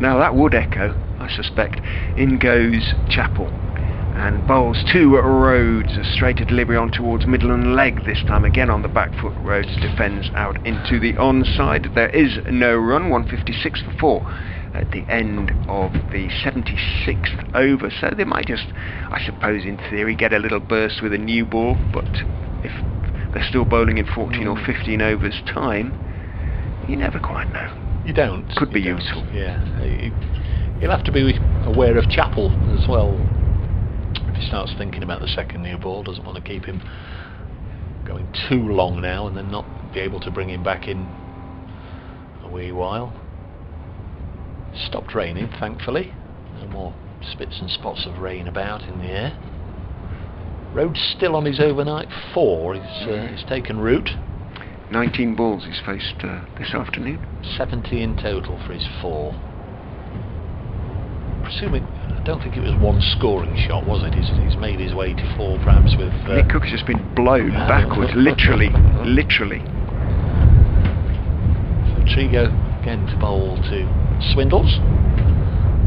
Now that would echo, I suspect. In goes Chapel and bowls to Rhodes. A straighter delivery on towards middle and leg, this time again on the back foot. Rhodes defends out into the onside. There is no run. 156 for 4 at the end of the 76th over. So they might just, I suppose in theory, get a little burst with a new ball, but if they're still bowling in 14 or 15 overs time, you never quite know. You don't. Could be useful. Yeah. You'll have to be aware of Chapel as well. If he starts thinking about the second new ball, doesn't want to keep him going too long now and then not be able to bring him back in a wee while. Stopped raining, thankfully. No more spits and spots of rain about in the air. Rhodes still on his overnight 4. He's taken root. 19 balls he's faced this afternoon. 70 in total for his 4. Presuming, I don't think it was one scoring shot, was it? He's made his way to 4 perhaps with... Nick Cook's just been blown backwards, literally. So Trigo again to bowl to Swindells.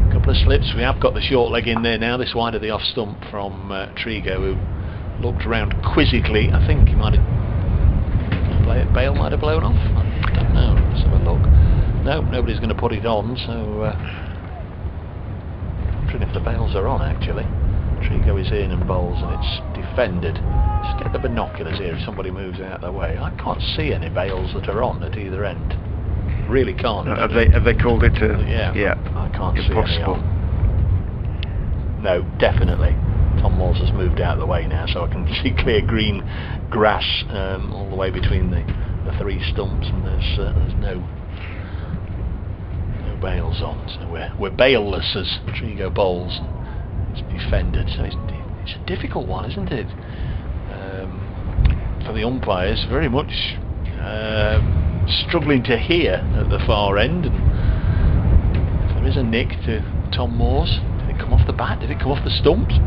A couple of slips. We have got the short leg in there now, this wide of the off stump from Trigo, who looked around quizzically. I think he might have... Bail might have blown off. I don't know. Let's have a look. No, nobody's going to put it on, so I'm wondering if the bails are on actually. Trigo is in and bowls, and it's defended. Just get the binoculars here if somebody moves out of the way. I can't see any bails that are on at either end. Really can't. Have they called it yeah. I can't impossible. See any on. No, definitely. Tom Moores has moved out of the way now, so I can see clear green grass all the way between the 3 stumps, and there's no bails on. So we're bailless as Trigo bowls. It's defended, so it's a difficult one, isn't it? For the umpires, very much struggling to hear at the far end. And if there is a nick to Tom Moores, did it come off the bat? Did it come off the stumps?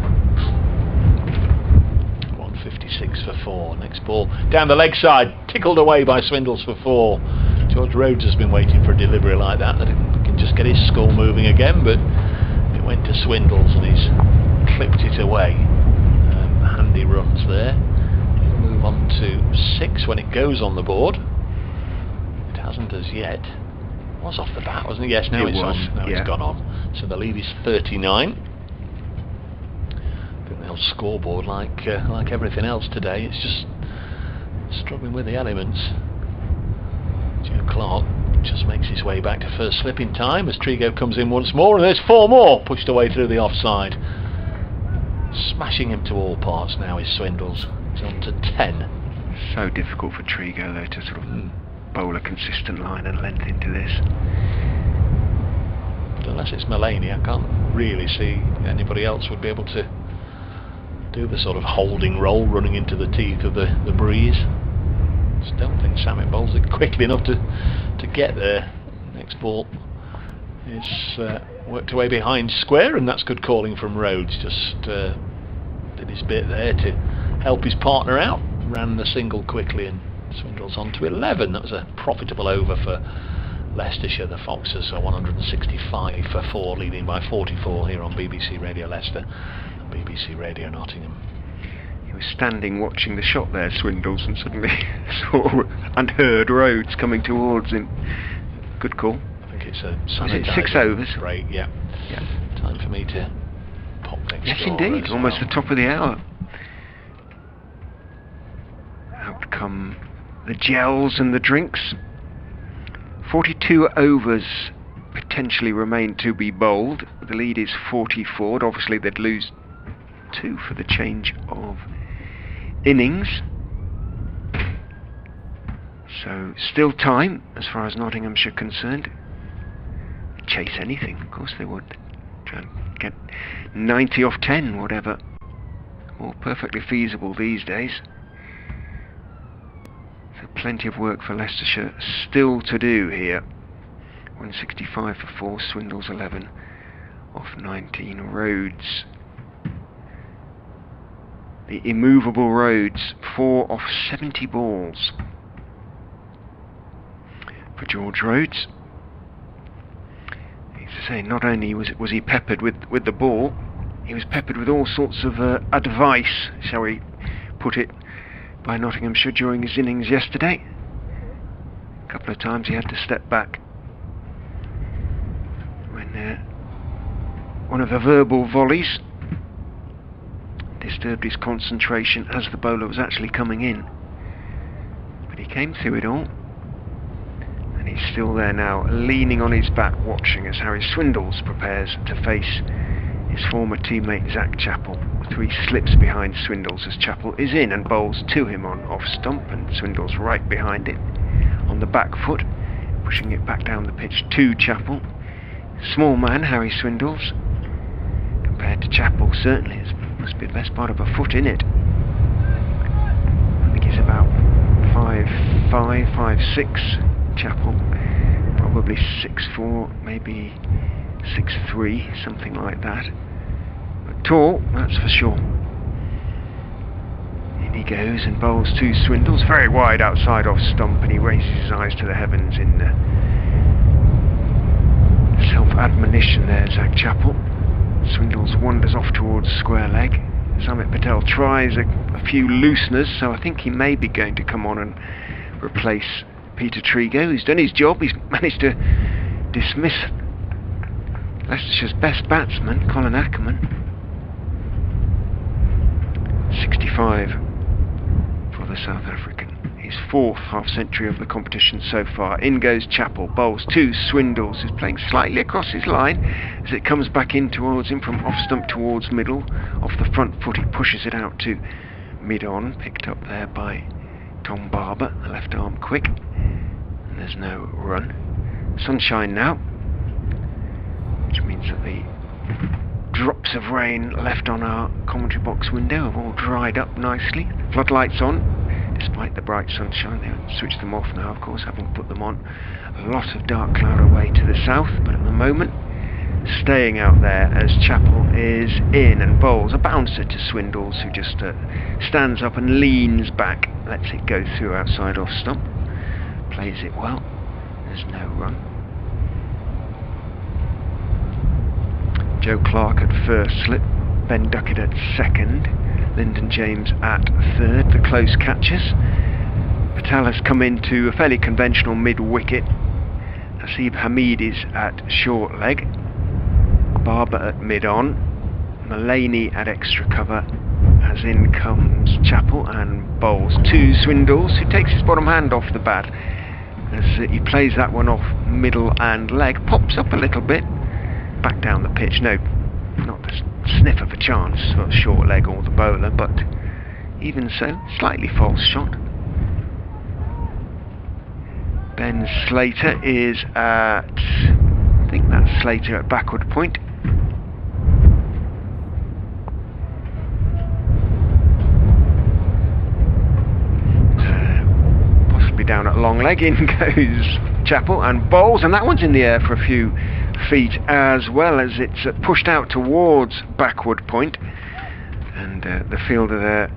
156 for 4. Next ball down the leg side, tickled away by Swindells for 4. George Rhodes has been waiting for a delivery like that he can just get his skull moving again, but it went to Swindells and he's clipped it away. Handy runs there. He'll move on to 6 when it goes on the board. It hasn't as yet. It was off the bat, wasn't it? Yes, now it's on. Now it's gone on. So the lead is 39. Scoreboard like everything else today, it's just struggling with the elements. Joe Clark just makes his way back to first slip in time as Trigo comes in once more, and there's 4 more pushed away through the offside. Smashing him to all parts now is Swindells. He's on to 10. So difficult for Trigo though to sort of bowl a consistent line and length into this. But unless it's Mullaney, I can't really see anybody else would be able to do the sort of holding role running into the teeth of the breeze. Just don't think Samit bowls it quickly enough to get there. Next ball is worked away behind square, and that's good calling from Rhodes. Just did his bit there to help his partner out. Ran the single quickly, and Swindells on to 11. That was a profitable over for Leicestershire. The Foxes are 165 for 4, leading by 44 here on BBC Radio Leicester and BBC Radio Nottingham. He was standing watching the shot there, Swindells, and suddenly saw and heard Rhodes coming towards him. Good call. I think it's a 6 overs. Break, yeah. Time for me to pop next. Yes, indeed. Almost the top of the hour. Out come the gels and the drinks. 42 overs potentially remain to be bowled. The lead is 44. Obviously they'd lose 2 for the change of innings. So still time as far as Nottinghamshire concerned. Chase anything, of course they would. Try and get 90 off 10, whatever. All perfectly feasible these days. So plenty of work for Leicestershire still to do here. 165 for 4, Swindells 11 off 19. Rhodes, the immovable Rhodes, 4 off 70 balls for George Rhodes. As I say, not only was he peppered with the ball, he was peppered with all sorts of advice, shall we put it, by Nottinghamshire during his innings yesterday. A couple of times he had to step back when one of the verbal volleys disturbed his concentration as the bowler was actually coming in. But he came through it all, and he's still there now, leaning on his bat, watching as Harry Swindells prepares to face his former teammate Zach Chappell. 3 slips behind Swindells as Chappell is in and bowls to him on off stump, and Swindells right behind it on the back foot, pushing it back down the pitch to Chappell. Small man Harry Swindells compared to Chappell, certainly it must be the best part of a foot in it. I think he's about 5'5", 5'6". Chappell probably 6'4", maybe 6'3", something like that. But tall, that's for sure. In he goes and bowls to Swindells, very wide outside off stump, and he raises his eyes to the heavens in self-admonition there, Zach Chappell. Swindells wanders off towards square leg. Samit Patel tries a few looseners, so I think he may be going to come on and replace Peter Trigo. He's done his job. He's managed to dismiss Leicestershire's best batsman, Colin Ackermann. 65 for the South African. His 4th half-century of the competition so far. In goes Chappell, bowls to Swindells, who's playing slightly across his line as it comes back in towards him from off-stump towards middle. Off the front foot he pushes it out to mid-on, picked up there by Tom Barber, the left arm quick. And there's no run. Sunshine now, which means that the drops of rain left on our commentary box window have all dried up nicely. Floodlights on. Despite the bright sunshine, they haven't switched them off now, of course, having put them on. A lot of dark cloud away to the south, but at the moment, staying out there as Chappell is in and bowls a bouncer to Swindells, who just stands up and leans back, lets it go through outside off stump, plays it well. There's no run. Joe Clark at first slip, Ben Duckett at second, Lyndon James at third, the close catches. Patel has come into a fairly conventional mid-wicket. Nasib Hamid is at short leg, Barber at mid-on, Mullaney at extra cover, as in comes Chappell and bowls to Swindells, who takes his bottom hand off the bat as he plays that one off middle and leg, pops up a little bit, back down the pitch. No, not the sniff of a chance for short leg or the bowler, but even so, slightly false shot. Ben Slater is at, I think that's Slater at backward point. Possibly down at long leg. In goes Chapel and bowls, and that one's in the air for a few feet as well, as it's pushed out towards backward point, and the fielder there,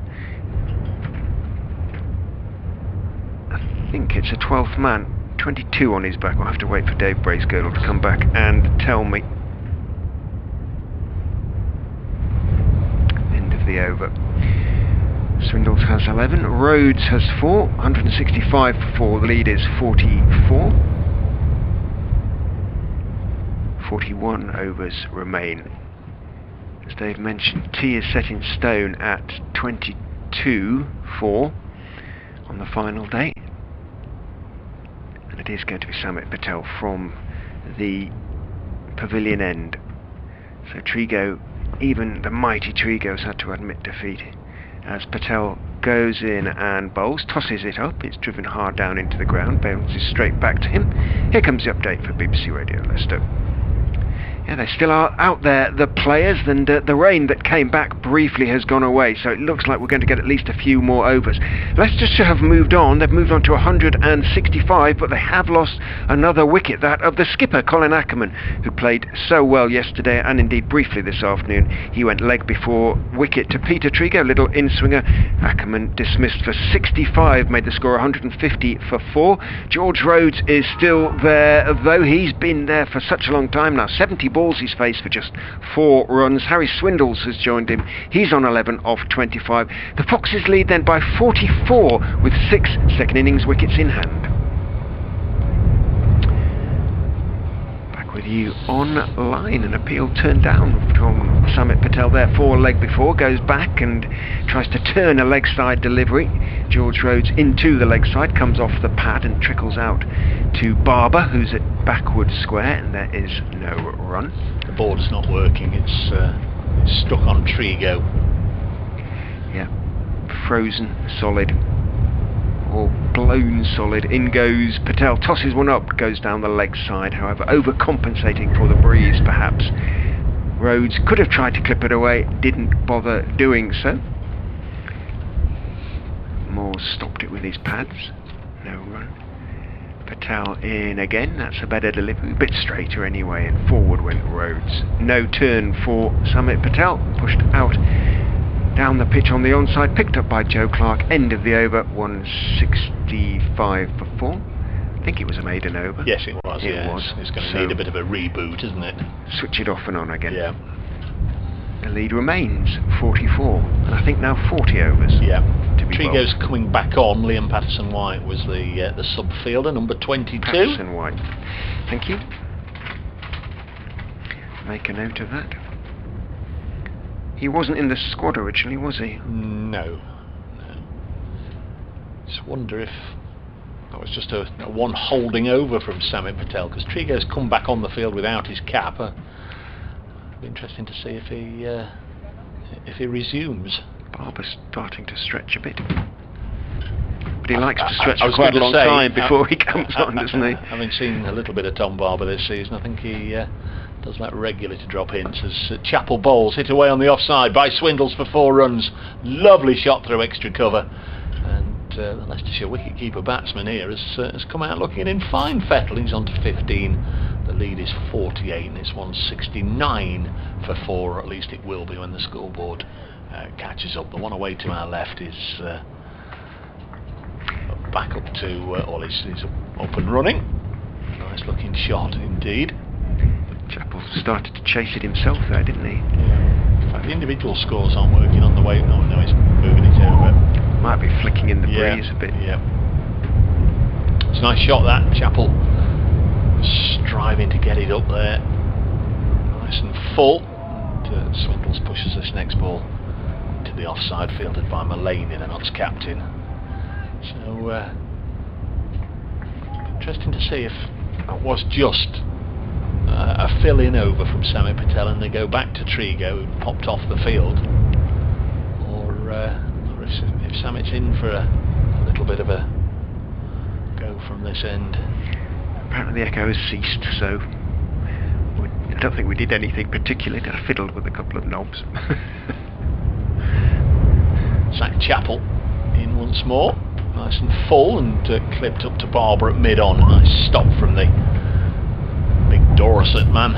I think it's a 12th man, 22 on his back. I'll have to wait for Dave Bracegirdle to come back and tell me. End of the over. Swindells has 11, Rhodes has 4, 165 for 4, the lead is 44. 41 overs remain. As Dave mentioned, tea is set in stone at 22-4 on the final day. And it is going to be Samit Patel from the pavilion end. So Trigo, even the mighty Trigo's had to admit defeat, as Patel goes in and bowls, tosses it up, it's driven hard down into the ground, bounces straight back to him. Here comes the update for BBC Radio Leicester. Yeah, they still are out there, the players, and the rain that came back briefly has gone away, so it looks like we're going to get at least a few more overs. Leicestershire have moved on, they've moved on to 165, but they have lost another wicket, that of the skipper, Colin Ackermann, who played so well yesterday, and indeed briefly this afternoon. He went leg before wicket to Peter Trigo, little in-swinger. Ackermann dismissed for 65, made the score 150 for 4. George Rhodes is still there, though he's been there for such a long time now, 70 balls he's faced for just 4 runs. Harry Swindells has joined him. He's on 11 of 25. The Foxes lead then by 44 with 6 second innings wickets in hand. Back with you online. An appeal turned down from Samit Patel there. 4 leg before, goes back and tries to turn a leg side delivery. George Rhodes into the leg side, comes off the pad and trickles out to Barber, who's at backward square, and there is no run. The board's not working, it's stuck on Trigo. Yeah, frozen solid, or blown solid. In goes Patel, tosses one up, goes down the leg side, however overcompensating for the breeze perhaps. Rhodes could have tried to clip it away, didn't bother doing so. Moore stopped it with his pads, no run. Patel in again, that's a better delivery, a bit straighter anyway, and forward went Rhodes. No turn for Samit Patel, pushed out down the pitch on the onside, picked up by Joe Clark. End of the over, 165 for 4. I think it was a maiden over. Yes, it was. It's going to need a bit of a reboot, isn't it? Switch it off and on again. Yeah. The lead remains 44, and I think now 40 overs. Yeah. Trigo's coming back on. Liam Patterson-White was the sub-fielder, number 22. Patterson-White. Thank you. Make a note of that. He wasn't in the squad originally, was he? No. Just wonder if that was just a one holding over from Samit Patel, because Trigo's come back on the field without his cap. It'll be interesting to see if he resumes. Barber's starting to stretch a bit, but he likes to stretch for quite a long time before he comes on, doesn't he? Having seen a little bit of Tom Barber this season, I think he does that regularly to drop hints. As Chapel bowls, hit away on the offside by Swindells for 4 runs. Lovely shot through extra cover, and the Leicestershire wicket-keeper batsman here has come out looking in fine fettle. He's on to 15. The lead is 48, and it's 169 for 4, or at least it will be when the scoreboard catches up. The one away to our left is back up to he's up and running. Nice looking shot indeed. Chapel started to chase it himself there, didn't he? Yeah. In fact, the individual scores aren't working on the way. No, he's moving it over. Might be flicking in the breeze a bit. Yeah. It's a nice shot, that. Chapel striving to get it up there, nice and full. And Swindells pushes this next ball to the offside, fielded by Mullany, the Notts captain. So interesting to see if that was just a fill-in over from Samit Patel and they go back to Trigo, who popped off the field, or if Samit's in for a little bit of a go echo from this end. Apparently the echo has ceased, so I don't think we did anything particularly. I fiddled with a couple of knobs. Sack Chapel in once more, nice and full, and clipped up to Barber at mid-on. A nice stop from the big Dorset man.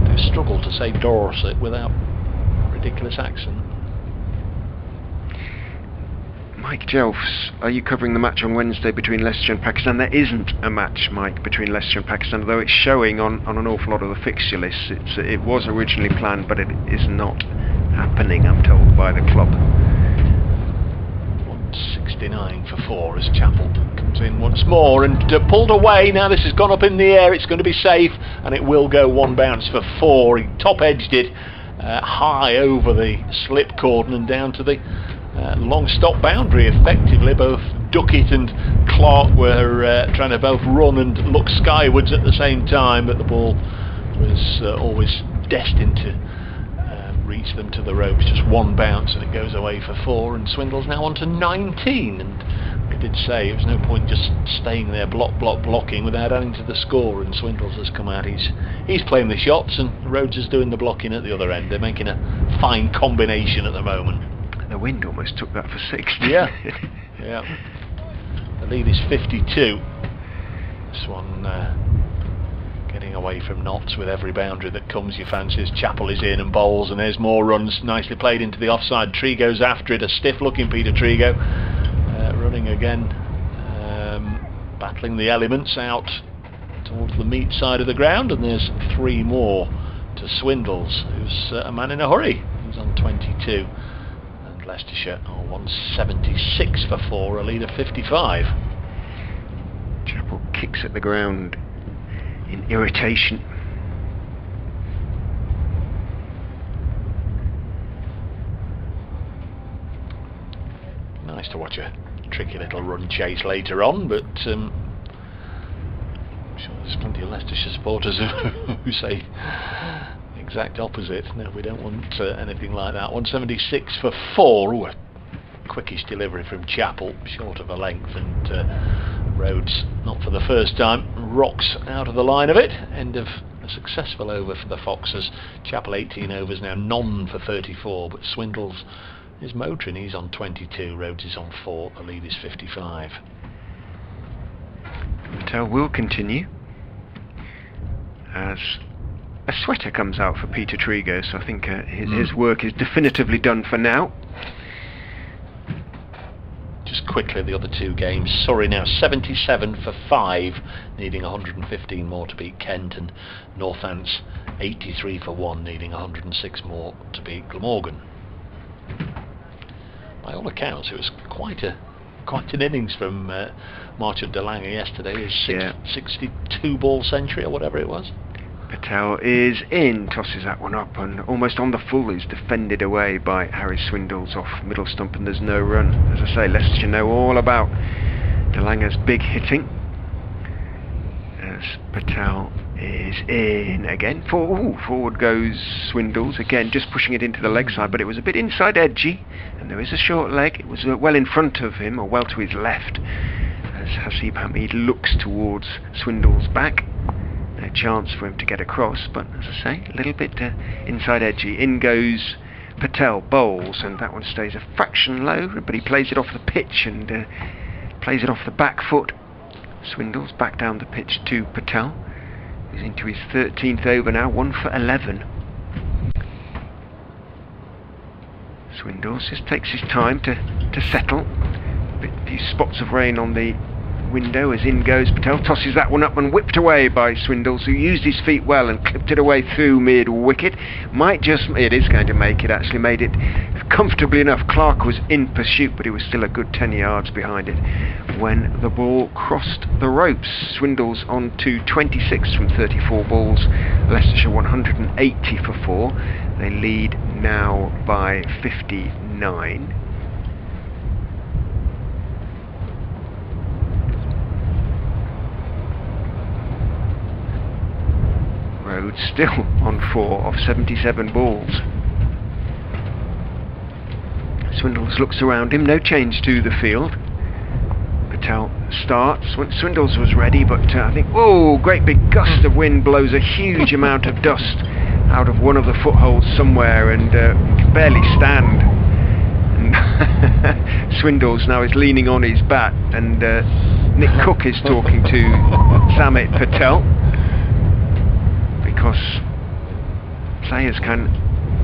I struggle to say Dorset without a ridiculous accent. Mike Jelfs, are you covering the match on Wednesday between Leicestershire and Pakistan? There isn't a match, Mike, between Leicestershire and Pakistan, although it's showing on an awful lot of the fixture lists. It was originally planned, but it is not happening, I'm told, by the club. 169 for 4 as Chapel comes in once more and pulled away. Now this has gone up in the air, it's going to be safe, and it will go one bounce for 4. He top edged it high over the slip cordon and down to the long stop boundary. Effectively both Duckett and Clark were trying to both run and look skywards at the same time, but the ball was always destined to reach them to the ropes. Just one bounce and it goes away for 4, and Swindells now on to 19. And I did say it was no point just staying there blocking without adding to the score, and Swindells has come out. He's playing the shots and Rhodes is doing the blocking at the other end. They're making a fine combination at the moment. The wind almost took that for 6. Yeah. Yeah. The lead is 52. This one getting away from knots with every boundary that comes. You fancy as Chapel is in and bowls, and there's more runs. Nicely played into the offside. Trigo's after it. A stiff looking Peter Trigo. Running again. Battling the elements out towards the meat side of the ground, and there's 3 more to Swindells, who's a man in a hurry. He's on 22. Leicestershire 176 for 4, a lead of 55. Chapel kicks at the ground in irritation. Nice to watch a tricky little run chase later on, but I'm sure there's plenty of Leicestershire supporters who say exact opposite. No, we don't want anything like that. 176 for 4. Ooh, a quickish delivery from Chapel, short of a length, and Rhodes, not for the first time, rocks out of the line of it. End of a successful over for the Foxes. Chapel 18 overs now, none for 34, but Swindells is motoring. He's on 22, Rhodes is on 4, the lead is 55. Patel will continue as a sweater comes out for Peter Trigo, so I think his work is definitively done for now. Just quickly, the other 2 games. Surrey now 77 for 5, needing 115 more to beat Kent, and Northants 83 for 1, needing 106 more to beat Glamorgan. By all accounts, it was quite an innings from Marchant de Lange yesterday. His 62 ball century or whatever it was. Patel is in, tosses that one up, and almost on the full is defended away by Harry Swindells off middle stump, and there's no run. As I say, Leicestershire know all about de Lange's big hitting. As Patel is in again. Forward goes Swindells again, just pushing it into the leg side, but it was a bit inside edgy, and there is a short leg. It was well in front of him, or well to his left, as Hasib Hamid looks towards Swindells' back. A chance for him to get across, but as I say, a little bit inside edgy. In goes Patel, bowls, and that one stays a fraction low, but he plays it off the pitch and plays it off the back foot. Swindells back down the pitch to Patel. He's into his 13th over now, 1 for 11. Swindells just takes his time to settle. A few spots of rain on the window as in goes Patel, tosses that one up and whipped away by Swindells, who used his feet well and clipped it away through mid wicket. It is going to make it, actually made it comfortably enough. Clark was in pursuit, but he was still a good 10 yards behind it when the ball crossed the ropes. Swindells on to 26 from 34 balls, Leicestershire 180 for 4. They lead now by 59. Rhodes still on 4 of 77 balls. Swindells looks around him, no change to the field. Patel starts. Swindells was ready, but I think, oh, great big gust of wind blows a huge amount of dust out of one of the footholds somewhere, and can barely stand. And Swindells now is leaning on his bat, and Nick Cook is talking to Samit Patel, because players can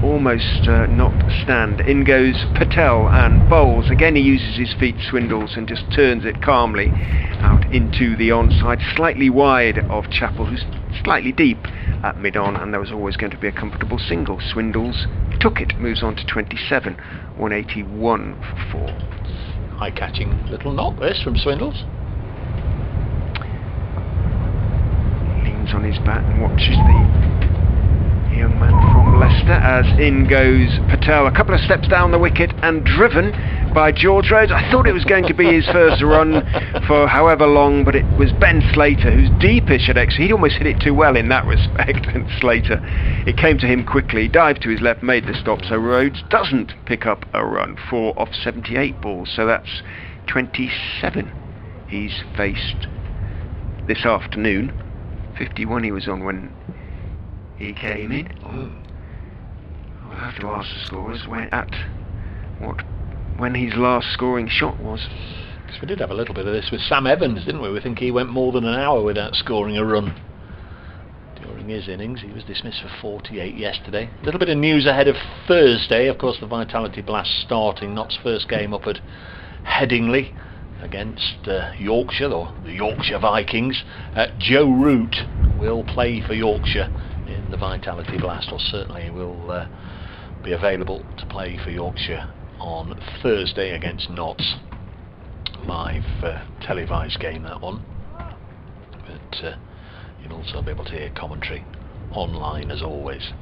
almost not stand. In goes Patel and bowls. Again he uses his feet, Swindells, and just turns it calmly out into the onside, slightly wide of Chappell, who's slightly deep at mid-on, and there was always going to be a comfortable single. Swindells took it, moves on to 27, 181 for 4. Eye-catching little knock this from Swindells. Leans on his bat and watches the young man from Leicester as in goes Patel, a couple of steps down the wicket and driven by George Rhodes. I thought it was going to be his first run for however long, but it was Ben Slater, who's deepish at extra. He'd almost hit it too well in that respect, and Slater, it came to him quickly, dived to his left, made the stop, so Rhodes doesn't pick up a run. 4 off 78 balls, so that's 27 he's faced this afternoon. 51 he was on when he came in. I'll have to ask the scorers when his last scoring shot was. Because we did have a little bit of this with Sam Evans, didn't we? We think he went more than an hour without scoring a run during his innings. He was dismissed for 48 yesterday. A little bit of news ahead of Thursday. Of course, the Vitality Blast starting. Knott's first game up at Headingley against Yorkshire, or the Yorkshire Vikings. Joe Root will play for Yorkshire in the Vitality Blast, or certainly will be available to play for Yorkshire on Thursday against Notts. Live televised game, that one, but you'll also be able to hear commentary online as always.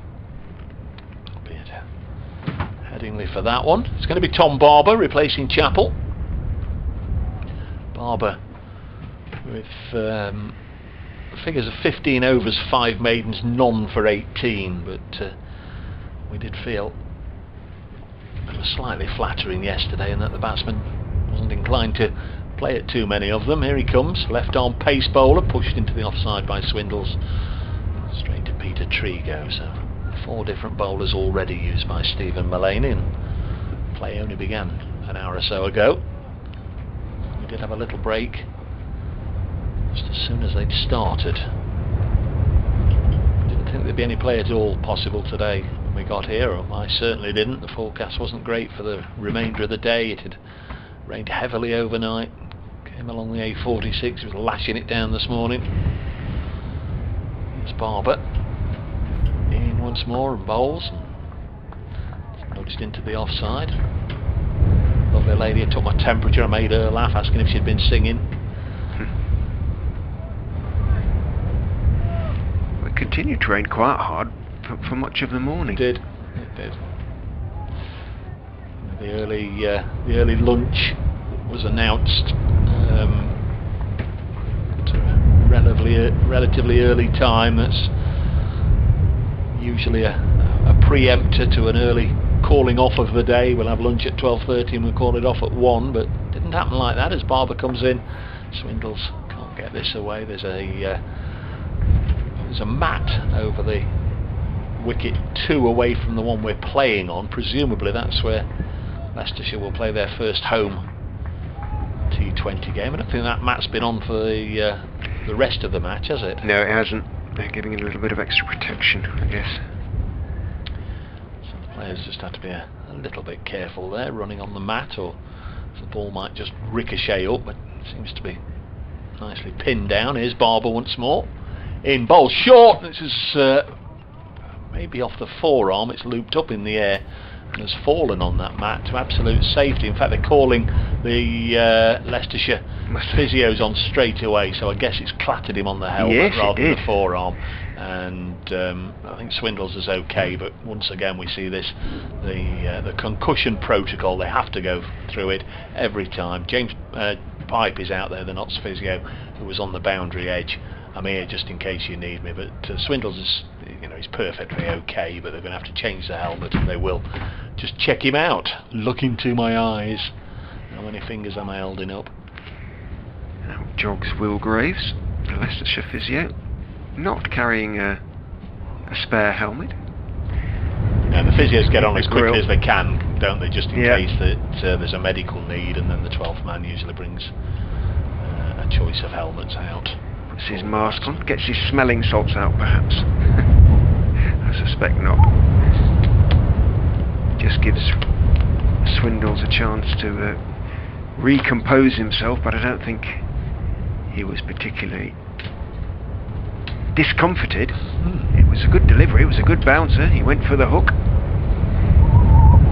I'll be at Headingley for that one. It's going to be Tom Barber replacing Chappell. Barber with figures of 15 overs, 5 maidens, none for 18, but we did feel it was slightly flattering yesterday, and that the batsman wasn't inclined to play at too many of them. Here he comes, left arm pace bowler, pushed into the offside by Swindells, straight to Peter Trigo. So 4 different bowlers already used by Stephen Mullaney, and play only began an hour or so ago. We did have a little break just as soon as they'd started. Didn't think there'd be any play at all possible today when we got here, or I certainly didn't. The forecast wasn't great for the remainder of the day. It had rained heavily overnight, came along the A46, it was lashing it down this morning. It's Barber in once more and bowls, and noticed into the offside. Lovely lady who took my temperature. I made her laugh, asking if she'd been singing. It continued to rain quite hard for much of the morning. It did. The early lunch was announced at a relatively early time. That's usually a preempter to an early calling off of the day. We'll have lunch at 12:30 and we'll call it off at 1, but it didn't happen like that as Barber comes in. Swindells can't get this away. There's a mat over the wicket 2 away from the one we're playing on. Presumably that's where Leicestershire will play their first home T20 game. I don't think that mat's been on for the rest of the match, has it? No, it hasn't. They're giving it a little bit of extra protection, I guess. So the players just have to be a little bit careful there, running on the mat, or the ball might just ricochet up, but it seems to be nicely pinned down. Here's Barber once more. In bowl, short. This is maybe off the forearm. It's looped up in the air and has fallen on that mat to absolute safety. In fact, they're calling the Leicestershire physios on straight away, so I guess it's clattered him on the helmet rather than the forearm. And I think Swindells is okay, but once again we see this, the concussion protocol. They have to go through it every time. James Pipe is out there, the Notts physio, who was on the boundary edge. I'm here just in case you need me, but Swindells is, he's perfectly okay, but they're going to have to change the helmet, and they will. Just check him out. Look into my eyes. How many fingers am I holding up? Out jogs Will Graves, the Leicestershire physio, not carrying a spare helmet. And the physios get on as quickly as they can, don't they, just in Yeah. case that there's a medical need, and then the 12th man usually brings a choice of helmets out. Puts his mask on, gets his smelling salts out perhaps. I suspect not. Just gives Swindells a chance to recompose himself, but I don't think he was particularly discomforted. It was a good delivery, it was a good bouncer, he went for the hook.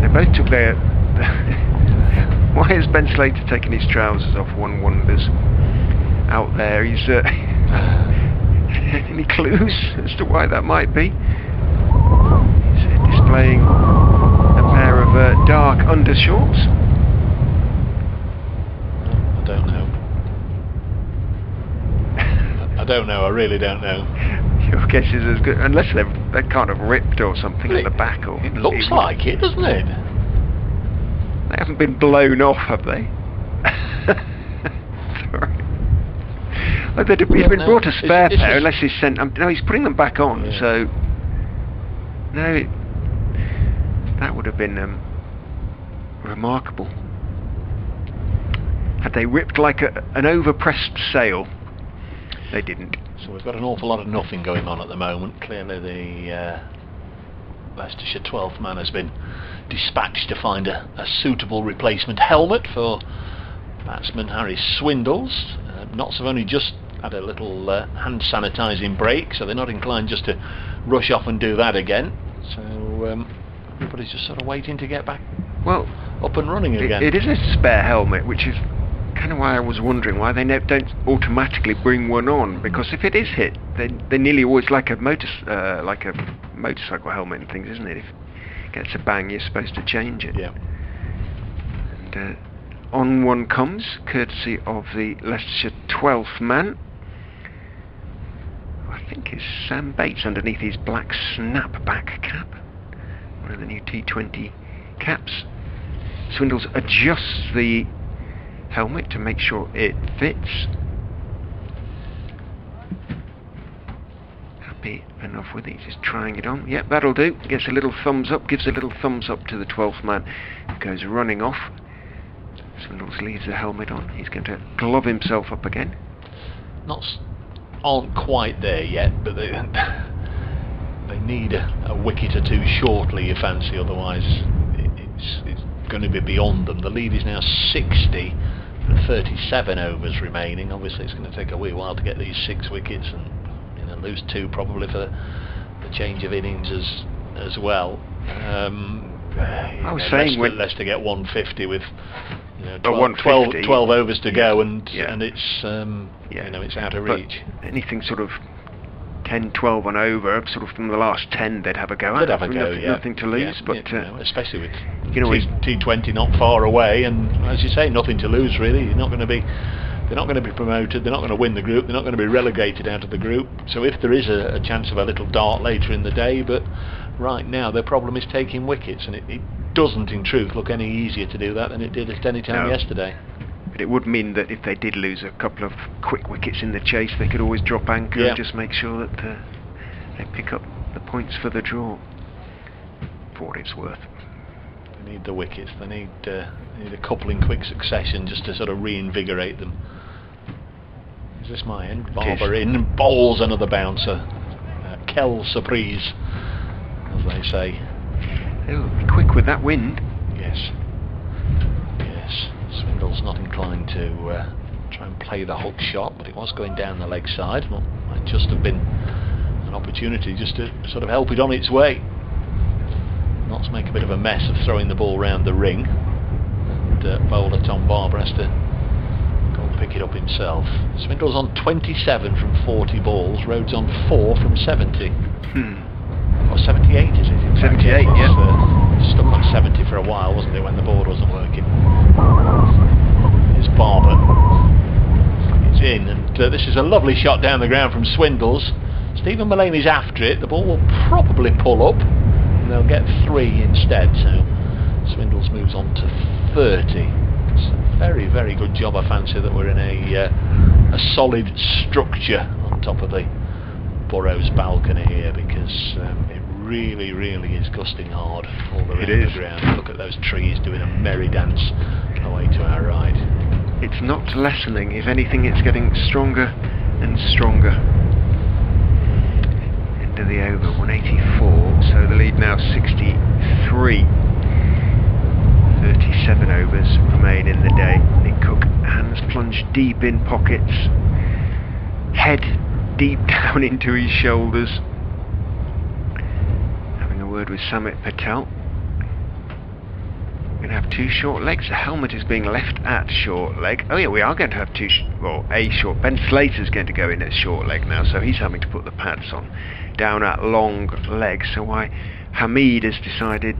They both took their... Why has Ben Slater taken his trousers off, one wonders. Out there, he's... any clues as to why that might be? He's displaying a pair of dark undershorts. I don't know. I don't know, I really don't know. Your guess is as good, unless they're kind of ripped or something at the back. Or it looks like it, doesn't it? They haven't been blown off, have they? Sorry. Oh, he's been brought a spare pair, unless he's sent... no, he's putting them back on, yeah. so... No, that would have been remarkable. Had they ripped like an overpressed sail, they didn't. So we've got an awful lot of nothing going on at the moment. Clearly the Leicestershire 12th man has been dispatched to find a suitable replacement helmet for batsman Harry Swindells. Notts have only just had a little hand sanitising break, so they're not inclined just to rush off and do that again. So everybody's just sort of waiting to get back up and running again. It is a spare helmet, which is kind of why I was wondering why they don't automatically bring one on, because if it is hit, they're nearly always like a motorcycle helmet and things, isn't it? If it gets a bang, you're supposed to change it. Yeah. And on one comes, courtesy of the Leicestershire 12th man. I think it's Sam Bates underneath his black snapback cap. One of the new T20 caps. Swindells adjusts the helmet to make sure it fits. Happy enough with it, just trying it on. Yep, that'll do. Gets a little thumbs up, gives a little thumbs up to the 12th man. Goes running off. Swindells leaves the helmet on. He's going to glove himself up again. Aren't quite there yet, but they need a wicket or two shortly, you fancy, otherwise it's going to be beyond them. The lead is now 60 for 37 overs remaining. Obviously it's going to take a wee while to get these 6 wickets, and lose 2 probably for the change of innings as well. I was saying when Leicester get 150 with 12 overs to go, and yeah. it's it's out of reach. But anything sort of 10, 12 and over, sort of from the last 10, they'd have a go. They'd have a go, nothing to lose, but especially with T20 not far away, and as you say, nothing to lose really. They're not going to be promoted. They're not going to win the group. They're not going to be relegated out of the group. So if there is a chance of a little dart later in the day, but right now their problem is taking wickets, and it doesn't in truth look any easier to do that than it did at any time yesterday. But it would mean that if they did lose a couple of quick wickets in the chase, they could always drop anchor and just make sure that they pick up the points for the draw, for what it's worth. They need the wickets. They need a couple in quick succession just to sort of reinvigorate them. Is this my end? Barber in, bowls another bouncer. Quelle surprise, as they say. Oh, be quick with that wind. Yes. Swindells not inclined to try and play the hook shot, but it was going down the leg side. Well, might just have been an opportunity just to sort of help it on its way. Not to make a bit of a mess of throwing the ball round the ring. And bowler Tom Barber has to go and pick it up himself. Swindells on 27 from 40 balls, Rhodes on 4 from 70. Or 78 is it? 78, yeah. Stuck on 70 for a while, wasn't it, when the board wasn't working. Here's Barber. It's in, and this is a lovely shot down the ground from Swindells. Stephen Mullaney's after it. The ball will probably pull up, and they'll get 3 instead. So Swindells moves on to 30. It's a very, very good job. I fancy that we're in a solid structure on top of the Burrows balcony here, because it really, really is gusting hard all around the ground. Look at those trees doing a merry dance away to our right. It's not lessening. If anything, it's getting stronger and stronger. End of the over, 184. So the lead now 63. 37 overs remain in the day. Nick Cook, hands plunged deep in pockets, head deep down into his shoulders, having a word with Samit Patel. We're going to have two short legs. The helmet is being left at short leg. Oh yeah, we are going to have a short. Ben Slater's going to go in at short leg now, so he's having to put the pads on down at long leg. So why Hamid has decided,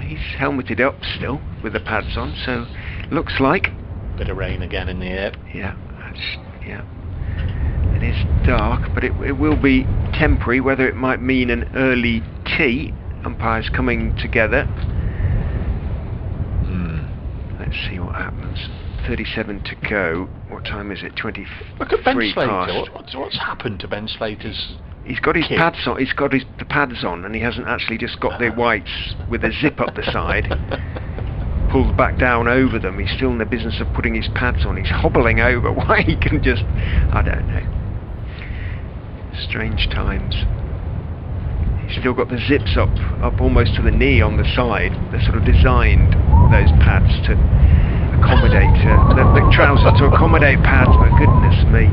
he's helmeted up still with the pads on, so looks like bit of rain again in the air. Yeah, it is dark, but it will be temporary. Whether it might mean an early tee, umpires coming together. Let's see what happens. 37 to go. What time is it? 23 Look at Ben Slater. past. What's happened to Ben Slater's? He's got his kit? pads on. He's got the pads on, and he hasn't actually just got the whites with a zip up the side, pulled back down over them. He's still in the business of putting his pads on. He's hobbling over. Why he can just, I don't know. Strange times. He's still got the zips up almost to the knee on the side. They're sort of designed, those pads, to accommodate the trousers to accommodate pads. But goodness me,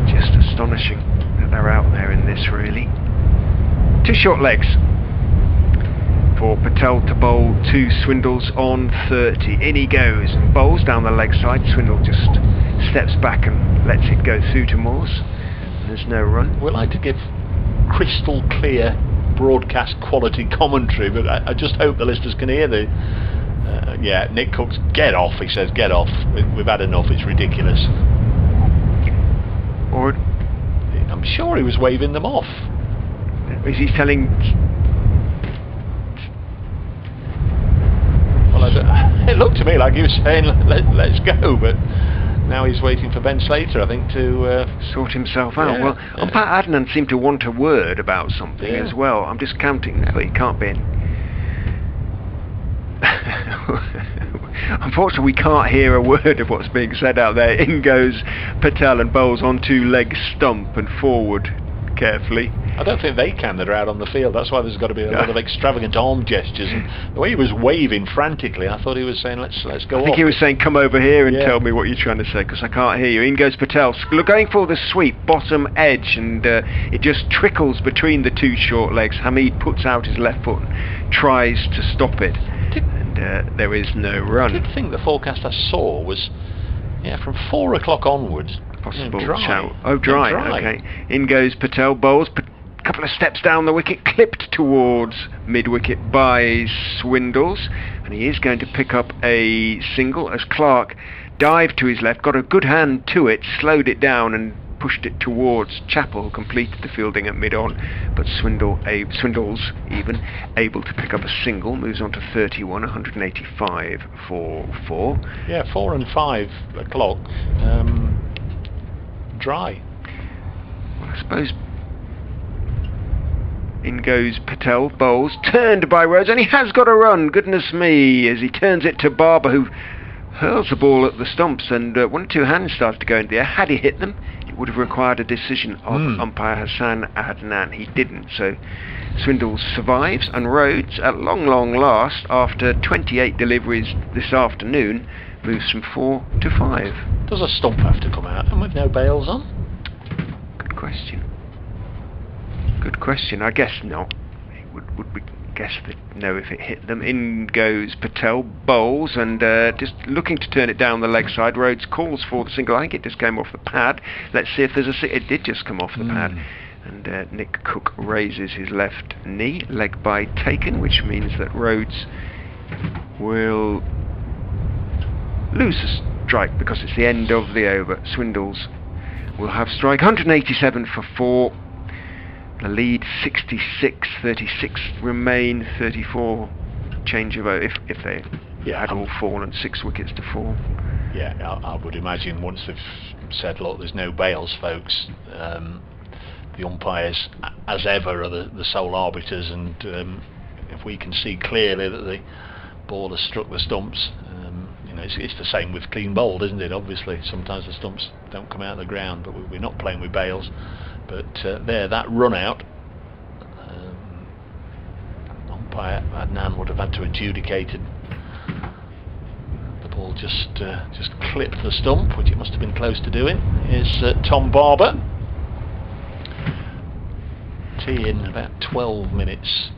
just astonishing that they're out there in this, really. Two short legs for Patel to bowl to Swindells on 30. In he goes and bowls down the leg side. Swindell just steps back and lets it go through to Morse. There's no run. We like to give crystal clear broadcast quality commentary, but I just hope the listeners can hear the Nick Cook's get off. He says get off, we've had enough, it's ridiculous. Or I'm sure he was waving them off. Is he telling? Well, it looked to me like he was saying let's go, but now he's waiting for Ben Slater, I think, to sort himself out. Well, Pat Adnan seemed to want a word about something as well. I'm just counting now. He can't be in. Unfortunately, we can't hear a word of what's being said out there. In goes Patel and bowls on two leg stump and forward carefully. I don't think they can that are out on the field. That's why there's got to be a lot of extravagant arm gestures. And the way he was waving frantically, I thought he was saying, let's go off. I think he was saying, come over here and tell me what you're trying to say, because I can't hear you. In goes Patel, going for the sweep, bottom edge, and it just trickles between the two short legs. Hamid puts out his left foot and tries to stop it, and there is no run. I did think the forecast I saw was from 4 o'clock onwards. Possible dry. Dry. Okay. In goes Patel, bowls. Couple of steps down the wicket, clipped towards mid-wicket by Swindells, and he is going to pick up a single as Clark dived to his left, got a good hand to it, slowed it down and pushed it towards Chappell, who completed the fielding at mid-on, but Swindells even able to pick up a single, moves on to 31, 185 for 4. 4 and 5 o'clock, dry. Well, I suppose. In goes Patel, bowls, turned by Rhodes, and he has got a run, goodness me, as he turns it to Barber, who hurls the ball at the stumps, and one or two hands started to go into the air. Had he hit them, it would have required a decision of umpire Hassan Adnan. He didn't, so Swindells survives, and Rhodes, at long last, after 28 deliveries this afternoon, moves from 4 to 5. Does a stump have to come out, and with no bails on? Good question. I guess not. Would we guess that no if it hit them? In goes Patel, bowls, and just looking to turn it down the leg side. Rhodes calls for the single. I think it just came off the pad. Let's see if there's it did just come off the pad. And Nick Cook raises his left knee, leg by taken, which means that Rhodes will lose a strike because it's the end of the over. Swindells will have strike. 187 for 4. The lead 66, 36 remain, 34 change of over if they had all fallen 6 wickets to 4. Yeah, I would imagine once they've said, look, there's no bails, folks, the umpires, as ever, are the sole arbiters, and if we can see clearly that the ball has struck the stumps, you know, it's the same with clean bowled, isn't it? Obviously, sometimes the stumps don't come out of the ground, but we're not playing with bails. But that run out, umpire Adnan would have had to adjudicate it. The ball just clipped the stump, which it must have been close to doing. Here's Tom Barber. Tea in about 12 minutes,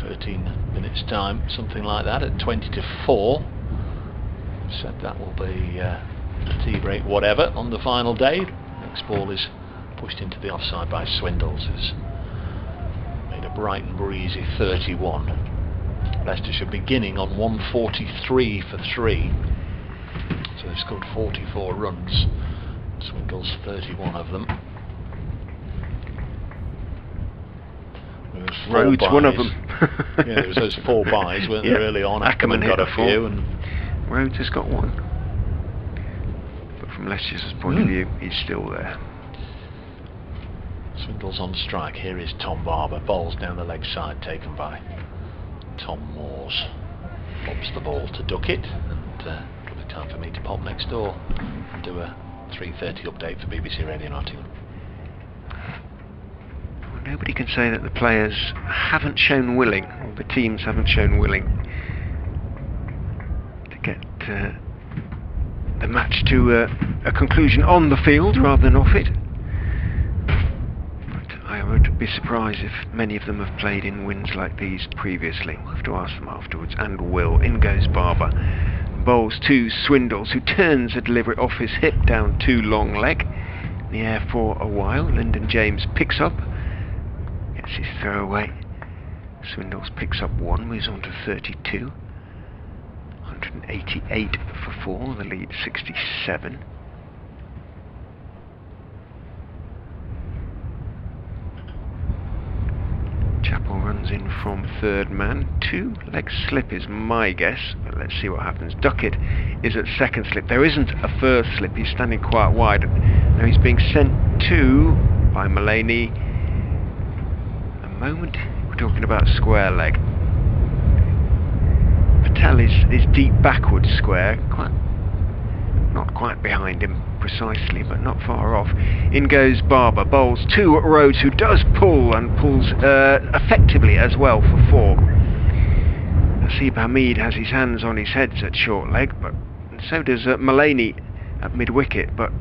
13 minutes time, something like that, at 20 to 4. Said that will be tea break, whatever, on the final day. Next ball is pushed into the offside by Swindells, who's made a bright and breezy 31. Leicestershire beginning on 143 for 3, so they've scored 44 runs. Swindells 31 of them. Rhodes, one of them. Yeah, there was those 4 byes, weren't there, early on? Ackermann got a few, and Rhodes has got 1. But from Leicestershire's point of view, he's still there. Swindells on strike. Here is Tom Barber. Bowls down the leg side, taken by Tom Moores. Lobs the ball to Duckett, and probably time for me to pop next door and do a 3:30 update for BBC Radio Nottingham. Nobody can say that the players haven't shown willing, or the teams haven't shown willing to get the match to a conclusion on the field rather than off it. But I would be surprised if many of them have played in wins like these previously. We'll have to ask them afterwards, and will. In goes Barber. Bowls to Swindells, who turns a delivery off his hip down too long leg. In the air for a while. Lyndon James picks up. Gets his throw away. Swindells picks up 1, moves on to 32. 188 for 4, the lead 67. Chappell runs in from 3rd man. 2 leg slip is my guess, but let's see what happens. Duckett is at 2nd slip. There isn't a 1st slip, he's standing quite wide. Now he's being sent to by Mullaney. Moment we're talking about square leg. Patel is deep backwards square, not quite behind him precisely, but not far off. In goes Barber. Bowls to Rhodes, who does pull, and pulls effectively as well for 4. Nasib Hamid has his hands on his head at short leg, but so does Mullaney at mid wicket. But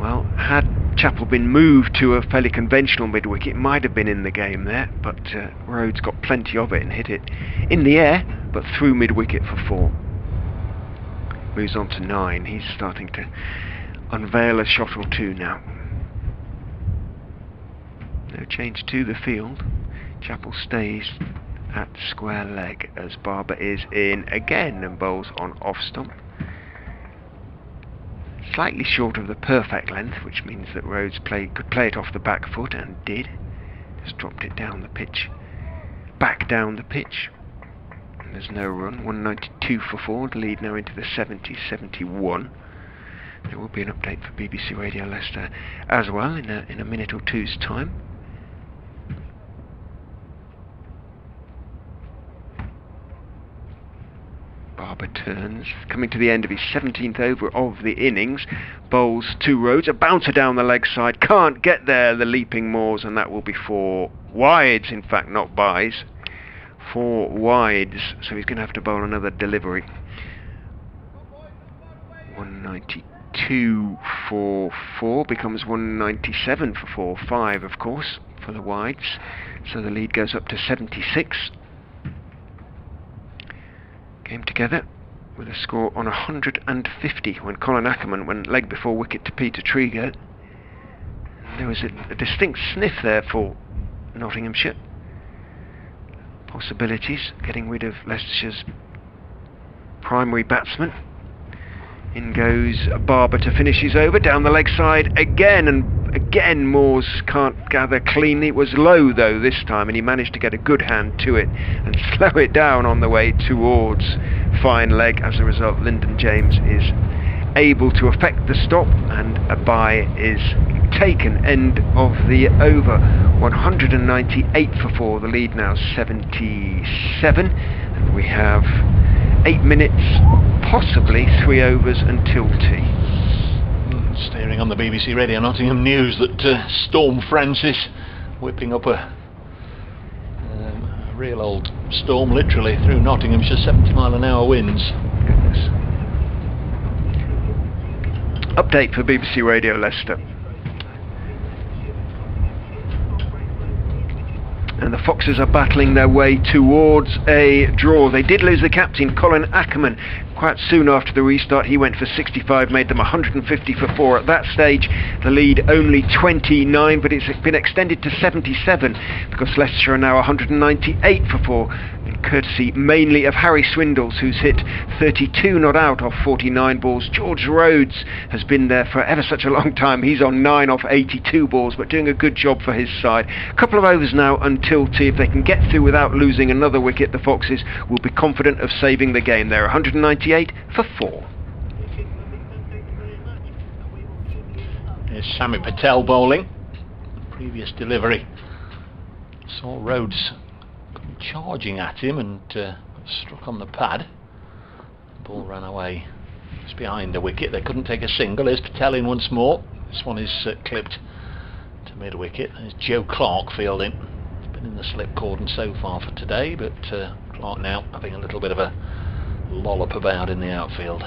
well, had Chappell been moved to a fairly conventional mid-wicket, it might have been in the game there, but Rhodes got plenty of it and hit it in the air, but through mid-wicket for 4. Moves on to 9. He's starting to unveil a shot or 2 now. No change to the field. Chappell stays at square leg as Barber is in again and bowls on off stump. Slightly short of the perfect length, which means that Rhodes could play it off the back foot, and did. Just dropped it down the pitch. Back down the pitch. And there's no run. 192 for 4. The lead now into the 70s, 71. There will be an update for BBC Radio Leicester as well in a minute or two's time. Barber turns, coming to the end of his 17th over of the innings. Bowls to Rhodes, a bouncer down the leg side, can't get there, the leaping Moores, and that will be 4 wides, in fact, not byes. 4 wides, so he's going to have to bowl another delivery. 192 for 4 becomes 197 for 4. 5, of course, for the wides, so the lead goes up to 76. Came together with a score on 150 when Colin Ackermann went leg before wicket to Peter Trigo. There was a distinct sniff there for Nottinghamshire. Possibilities, getting rid of Leicestershire's primary batsman. In goes Barber to finish his over, down the leg side again, and again Moores can't gather cleanly. It was low though this time, and he managed to get a good hand to it and slow it down on the way towards fine leg. As a result, Lyndon James is able to effect the stop, and a bye is taken. End of the over. 198 for 4. The lead now 77, and we have 8 minutes, possibly 3 overs until tea. Steering on the BBC Radio Nottingham News that Storm Francis whipping up a real old storm, literally, through Nottinghamshire, 70-mile-an-hour winds. Goodness. Update for BBC Radio Leicester. And the Foxes are battling their way towards a draw. They did lose the captain, Colin Ackermann, quite soon after the restart. He went for 65, made them 150 for 4. At that stage, the lead only 29, but it's been extended to 77 because Leicestershire are now 198 for 4. Courtesy mainly of Harry Swindells, who's hit 32 not out off 49 balls. George Rhodes has been there for ever such a long time. He's on 9 off 82 balls, but doing a good job for his side. A couple of overs now until tea. If they can get through without losing another wicket, the Foxes will be confident of saving the game. They're 198 for 4. Here's Sami Patel bowling. Previous delivery saw Rhodes charging at him and struck on the pad. The ball ran away just behind the wicket. They couldn't take a single. Here's Patel in once more. This one is clipped to mid-wicket. There's Joe Clark fielding. He's been in the slip cordon so far for today, but Clark now having a little bit of a lollop about in the outfield.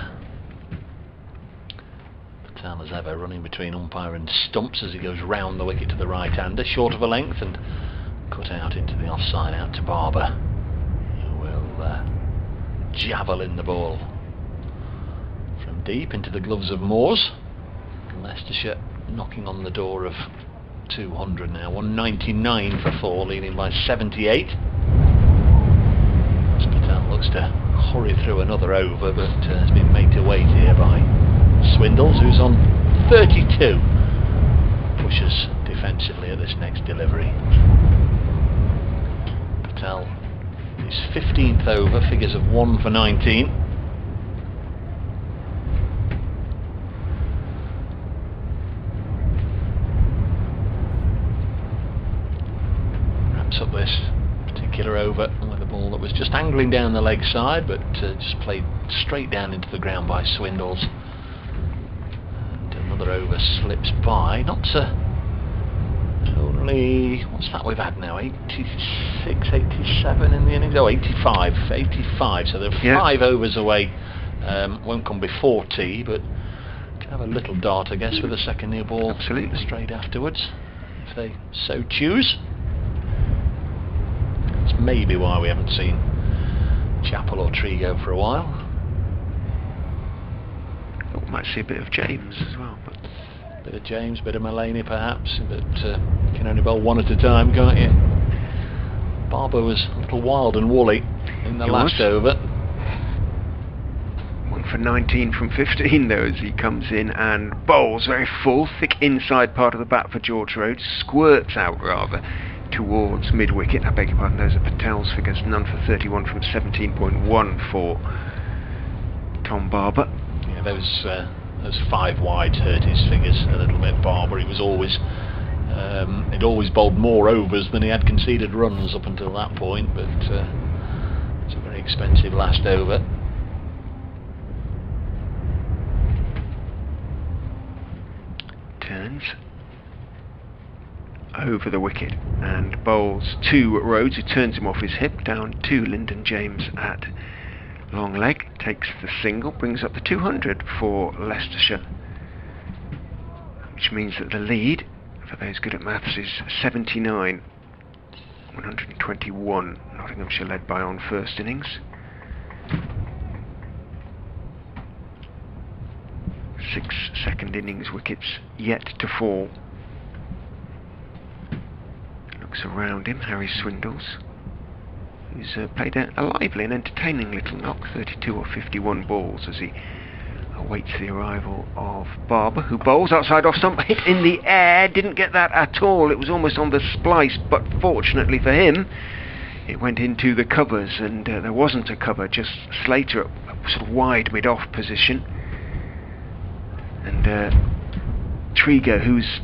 Patel as ever running between umpire and stumps as he goes round the wicket to the right-hander, short of a length, and cut out into the offside, out to Barber, who will javelin the ball from deep into the gloves of Moores. Leicestershire knocking on the door of 200 now, 199 for 4, leading by 78. Patel looks to hurry through another over, but has been made to wait here by Swindells, who's on 32. Pushes defensively at this next delivery. Patel, his 15th over, figures of 1 for 19. Wraps up this particular over with a ball that was just angling down the leg side, but just played straight down into the ground by Swindells. And another over slips by, not only, what's that we've had now, 86, 87 in the innings? Oh, 85, so they're 5 overs away. Won't come before tea, but can have a little dart, I guess, with a second near ball. Absolutely. Straight afterwards, if they so choose. That's maybe why we haven't seen Chappell or Trigo for a while. Oh, we might see a bit of James as well. But bit of James, bit of Mullaney perhaps, but you can only bowl one at a time, can't you? Barber was a little wild and woolly in the last over. 1 for 19 from 15 though, as he comes in and bowls very full, thick inside part of the bat for George Rhodes, squirts out rather towards mid-wicket. I beg your pardon, those are Patel's figures, none for 31 from 17.1 for Tom Barber. Yeah, those 5 wides hurt his figures a little bit. Barber, he was always he'd always bowled more overs than he had conceded runs up until that point, but it's a very expensive last over. Turns over the wicket and bowls to Rhodes, who turns him off his hip, down to Lyndon James at long leg, takes the single, brings up the 200 for Leicestershire, which means that the lead, for those good at maths, is 79, 121. Nottinghamshire led by on first innings. 6 second innings wickets yet to fall. Looks around him, Harry Swindells, who's played a lively and entertaining little knock, 32 or 51 balls, as he awaits the arrival of Barber, who bowls outside off stump, hit in the air, didn't get that at all. It was almost on the splice, but fortunately for him, it went into the covers, and there wasn't a cover, just Slater at sort of wide mid-off position, and Trigo, who's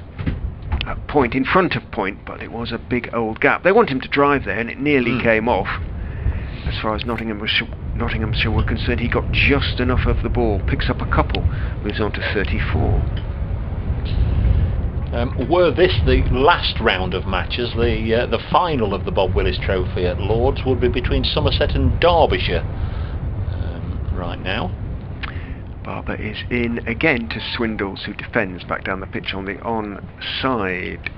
at point, in front of point, but it was a big old gap. They want him to drive there, and it nearly came off. As far as Nottinghamshire were concerned, he got just enough of the ball, picks up a couple, moves on to 34. Were this the last round of matches, the final of the Bob Willis Trophy at Lords would be between Somerset and Derbyshire right now. Barber is in again to Swindells, who defends back down the pitch on the onside.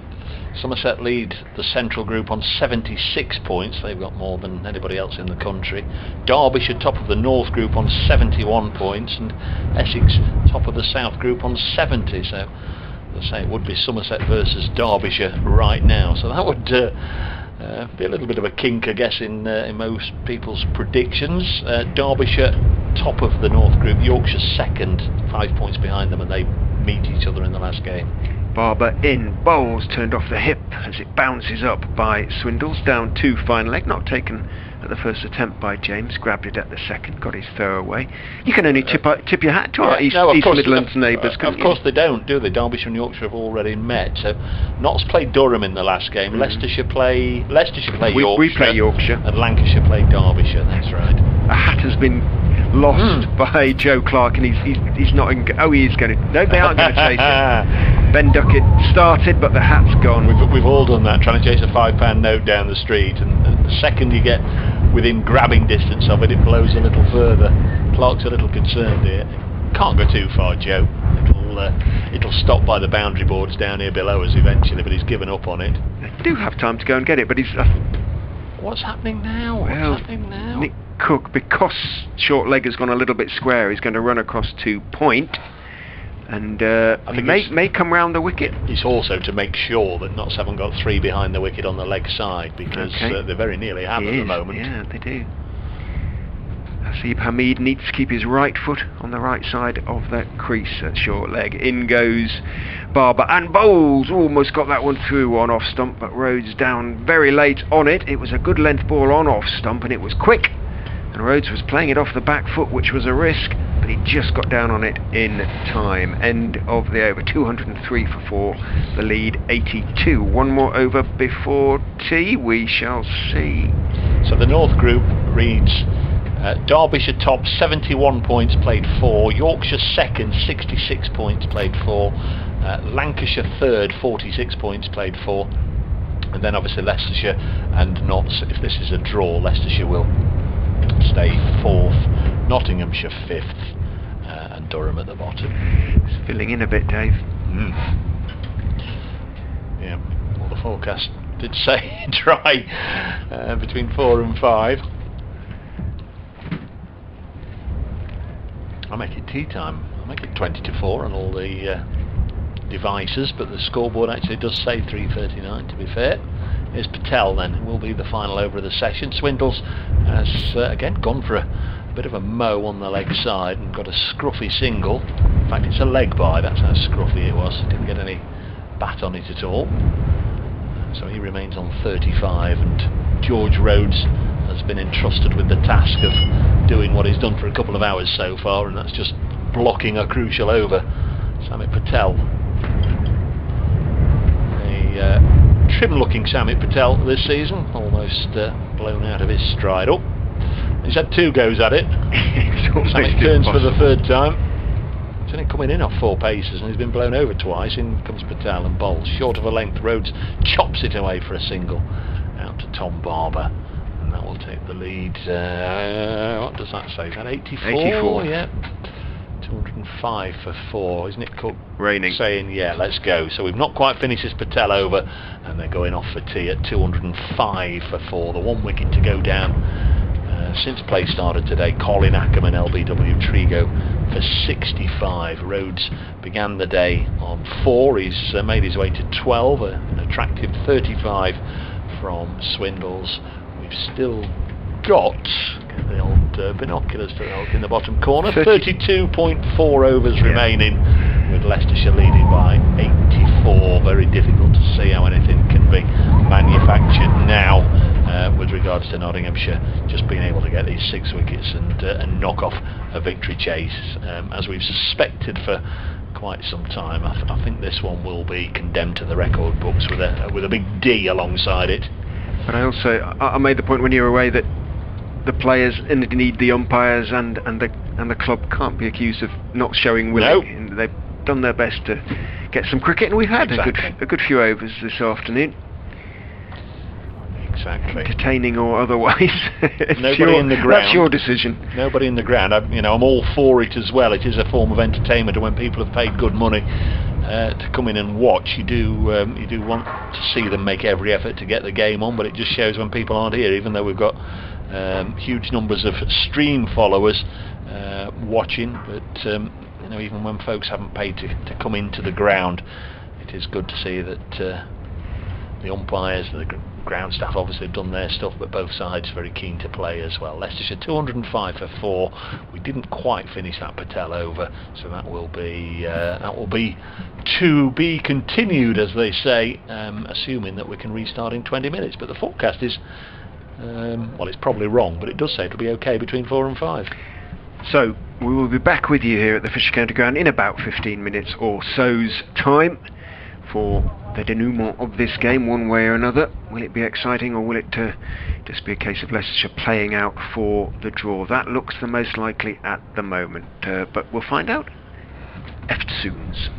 Somerset lead the central group on 76 points. They've got more than anybody else in the country. Derbyshire top of the north group on 71 points, and Essex top of the south group on 70. So as I say, it would be Somerset versus Derbyshire right now. So that would be a little bit of a kink, I guess, in most people's predictions. Derbyshire top of the north group, Yorkshire second, 5 points behind them, and they meet each other in the last game. Barber in, bowls turned off the hip as it bounces up by Swindells, down 2 final leg, not taken at the first attempt by James, grabbed it at the second, got his throw away. You can only tip your hat to our East Midlands neighbours, can't you? Of course they don't, do they? Derbyshire and Yorkshire have already met. So Notts played Durham in the last game. Leicestershire play Yorkshire. We play Yorkshire. And Lancashire play Derbyshire, that's right. A hat has been lost by Joe Clark, and he's not in... Oh, he is going to... No, they aren't going to chase it. Ben Duckett started, but the hat's gone. We've all done that, trying to chase a £5 note down the street, and the second you get within grabbing distance of it, it blows a little further. Clark's a little concerned here. Can't go too far, Joe. It'll stop by the boundary boards down here below us eventually, but he's given up on it. They do have time to go and get it, but he's... What's happening now? Nick Cook, because short leg has gone a little bit square, he's going to run across to point, and he may come round the wicket. It's also to make sure that Notts haven't got 3 behind the wicket on the leg side, because they very nearly have at the moment. Yeah, they do. Hasib Hamid needs to keep his right foot on the right side of the crease at short leg. In goes Barber and bowls. Almost got that one through on off stump, but Rhodes down very late on it. It was a good length ball on off stump, and it was quick, and Rhodes was playing it off the back foot, which was a risk, but he just got down on it in time. End of the over, 203 for 4, the lead 82. One more over before tea, we shall see. So the North Group reads Derbyshire top, 71 points, played 4. Yorkshire second, 66 points, played 4. Lancashire third, 46 points, played 4. And then obviously Leicestershire and Notts. If this is a draw, Leicestershire will stay 4th, Nottinghamshire 5th, and Durham at the bottom. It's filling in a bit, Dave. Yeah, well, the forecast did say dry between 4 and 5. I'll make it tea time. I'll make it 20 to 4 on all the devices, but the scoreboard actually does say 3:39, to be fair. Here's Patel then, it will be the final over of the session. Swindells has again gone for a bit of a mow on the leg side and got a scruffy single. In fact, it's a leg by, that's how scruffy it was. Didn't get any bat on it at all. So he remains on 35, and George Rhodes has been entrusted with the task of doing what he's done for a couple of hours so far, and that's just blocking a crucial over. Samit Patel, a trim-looking Samit Patel this season, almost blown out of his stride. Oh, he's had 2 goes at it. Samit turns for the 3rd time. He's only coming in off 4 paces, and he's been blown over twice. In comes Patel and bowls short of a length. Rhodes chops it away for a single out to Tom Barber. That will take the lead. What does that say? Is that 84? 84. Yeah. 205 for 4. Isn't it Cook raining? Saying, yeah, let's go. So we've not quite finished this Patel over, and they're going off for tea at 205 for 4. The 1 wicket to go down since play started today. Colin, Ackermann, LBW, Trigo for 65. Rhodes began the day on 4. He's made his way to 12. An attractive 35 from Swindells. We've still got, get the old binoculars to help in the bottom corner, 32.4 overs remaining, with Leicestershire leading by 84. Very difficult to see how anything can be manufactured now. with regards to Nottinghamshire just being able to get these 6 wickets and knock off a victory chase, as we've suspected for quite some time. I think this one will be condemned to the record books with a big D alongside it. But I made the point when you were away that the players, and indeed the umpires and the club, can't be accused of not showing willing. No. They've done their best to get some cricket, and we've had a good few overs this afternoon. Exactly. Entertaining or otherwise. Nobody in the ground. That's your decision. Nobody in the ground. I'm all for it as well. It is a form of entertainment, and when people have paid good money to come in and watch, you do want to see them make every effort to get the game on. But it just shows when people aren't here, even though we've got huge numbers of stream followers watching. But even when folks haven't paid to come into the ground, it is good to see that the umpires, the ground staff obviously have done their stuff, but both sides very keen to play as well. Leicestershire 205 for 4. We didn't quite finish that Patel over, so that will be to be continued, as they say, assuming that we can restart in 20 minutes. But the forecast is, well, it's probably wrong, but it does say it'll be okay between 4 and 5. So we will be back with you here at the Fisher County Ground in about 15 minutes or so's time for the denouement of this game, one way or another. Will it be exciting, or will it just be a case of Leicestershire playing out for the draw? That looks the most likely at the moment, but we'll find out eftsoons.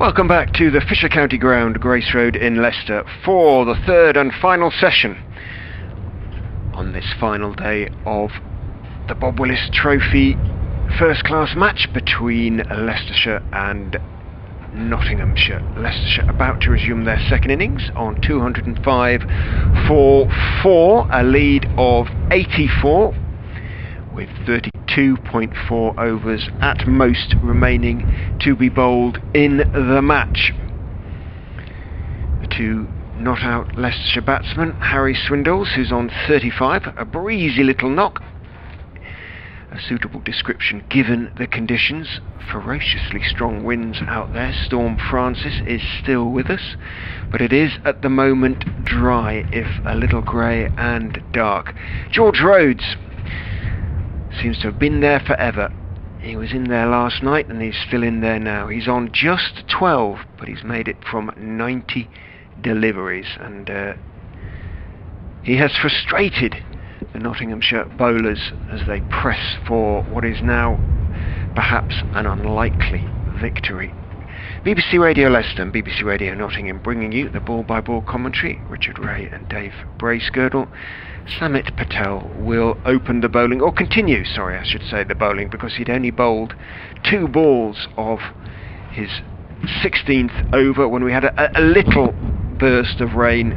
Welcome back to the Fisher County Ground, Grace Road in Leicester, for the third and final session on this final day of the Bob Willis Trophy first class match between Leicestershire and Nottinghamshire. Leicestershire about to resume their second innings on 205 for 4, a lead of 84 with 32.4 overs at most remaining to be bowled in the match. The two not out Leicestershire batsmen, Harry Swindells, who's on 35, a breezy little knock, a suitable description given the conditions. Ferociously strong winds out there. Storm Francis is still with us, but it is at the moment dry, if a little grey and dark. George Rhodes seems to have been there forever. He was in there last night and he's still in there now. He's on just 12, but he's made it from 90 deliveries, and he has frustrated the Nottinghamshire bowlers as they press for what is now perhaps an unlikely victory. BBC Radio Leicester and BBC Radio Nottingham bringing you the ball-by-ball commentary. Richard Ray and Dave Bracegirdle. Samit Patel will open the bowling, or continue, sorry, I should say the bowling, because he'd only bowled 2 balls of his 16th over when we had a little burst of rain,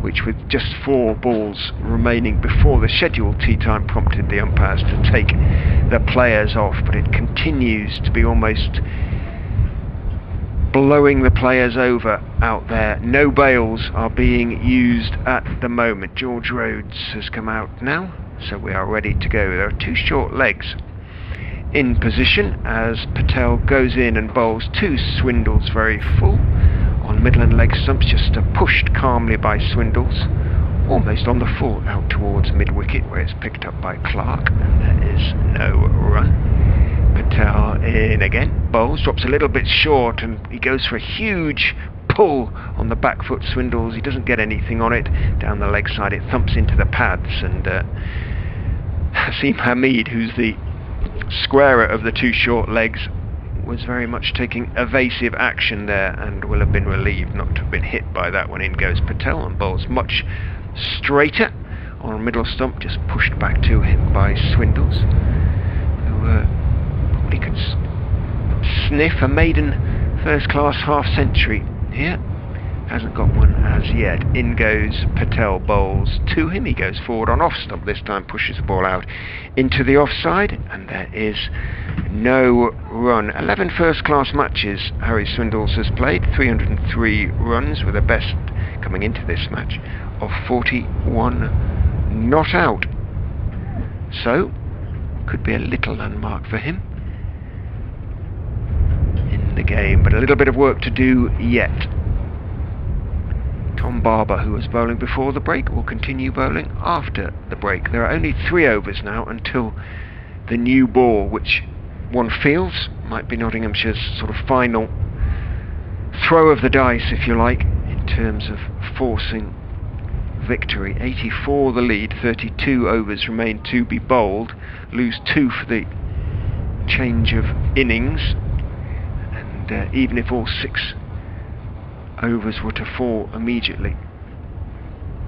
which with just 4 balls remaining before the scheduled tea time prompted the umpires to take the players off. But it continues to be almost blowing the players over out there. No bails are being used at the moment. George Rhodes has come out now, so we are ready to go. There are 2 short legs in position as Patel goes in and bowls 2 Swindells very full on middle and leg stumps, just pushed calmly by Swindells, almost on the full out towards mid-wicket, where it's picked up by Clark, and there is no run. Patel in again, bowls, drops a little bit short, and he goes for a huge pull on the back foot. Swindells, he doesn't get anything on it. Down the leg side it thumps into the pads, and Hasim Hamid, who's the squarer of the 2 short legs, was very much taking evasive action there and will have been relieved not to have been hit by that one. In goes Patel and bowls much straighter on middle stump, just pushed back to him by Swindells, who probably could sniff a maiden first class half century here. Hasn't got one as yet. In goes Patel, bowls to him. He goes forward on off stump this time, pushes the ball out into the offside, and there is no run. 11 first class matches Harry Swindells has played, 303 runs, with a best coming into this match of 41 not out. So could be a little landmark for him in the game, but a little bit of work to do yet. Tom Barber, who was bowling before the break, will continue bowling after the break. There are only 3 overs now until the new ball, which one feels might be Nottinghamshire's sort of final throw of the dice, if you like, in terms of forcing victory. 84 the lead, 32 overs remain to be bowled. Lose 2 for the change of innings, and even if all 6 overs were to fall immediately,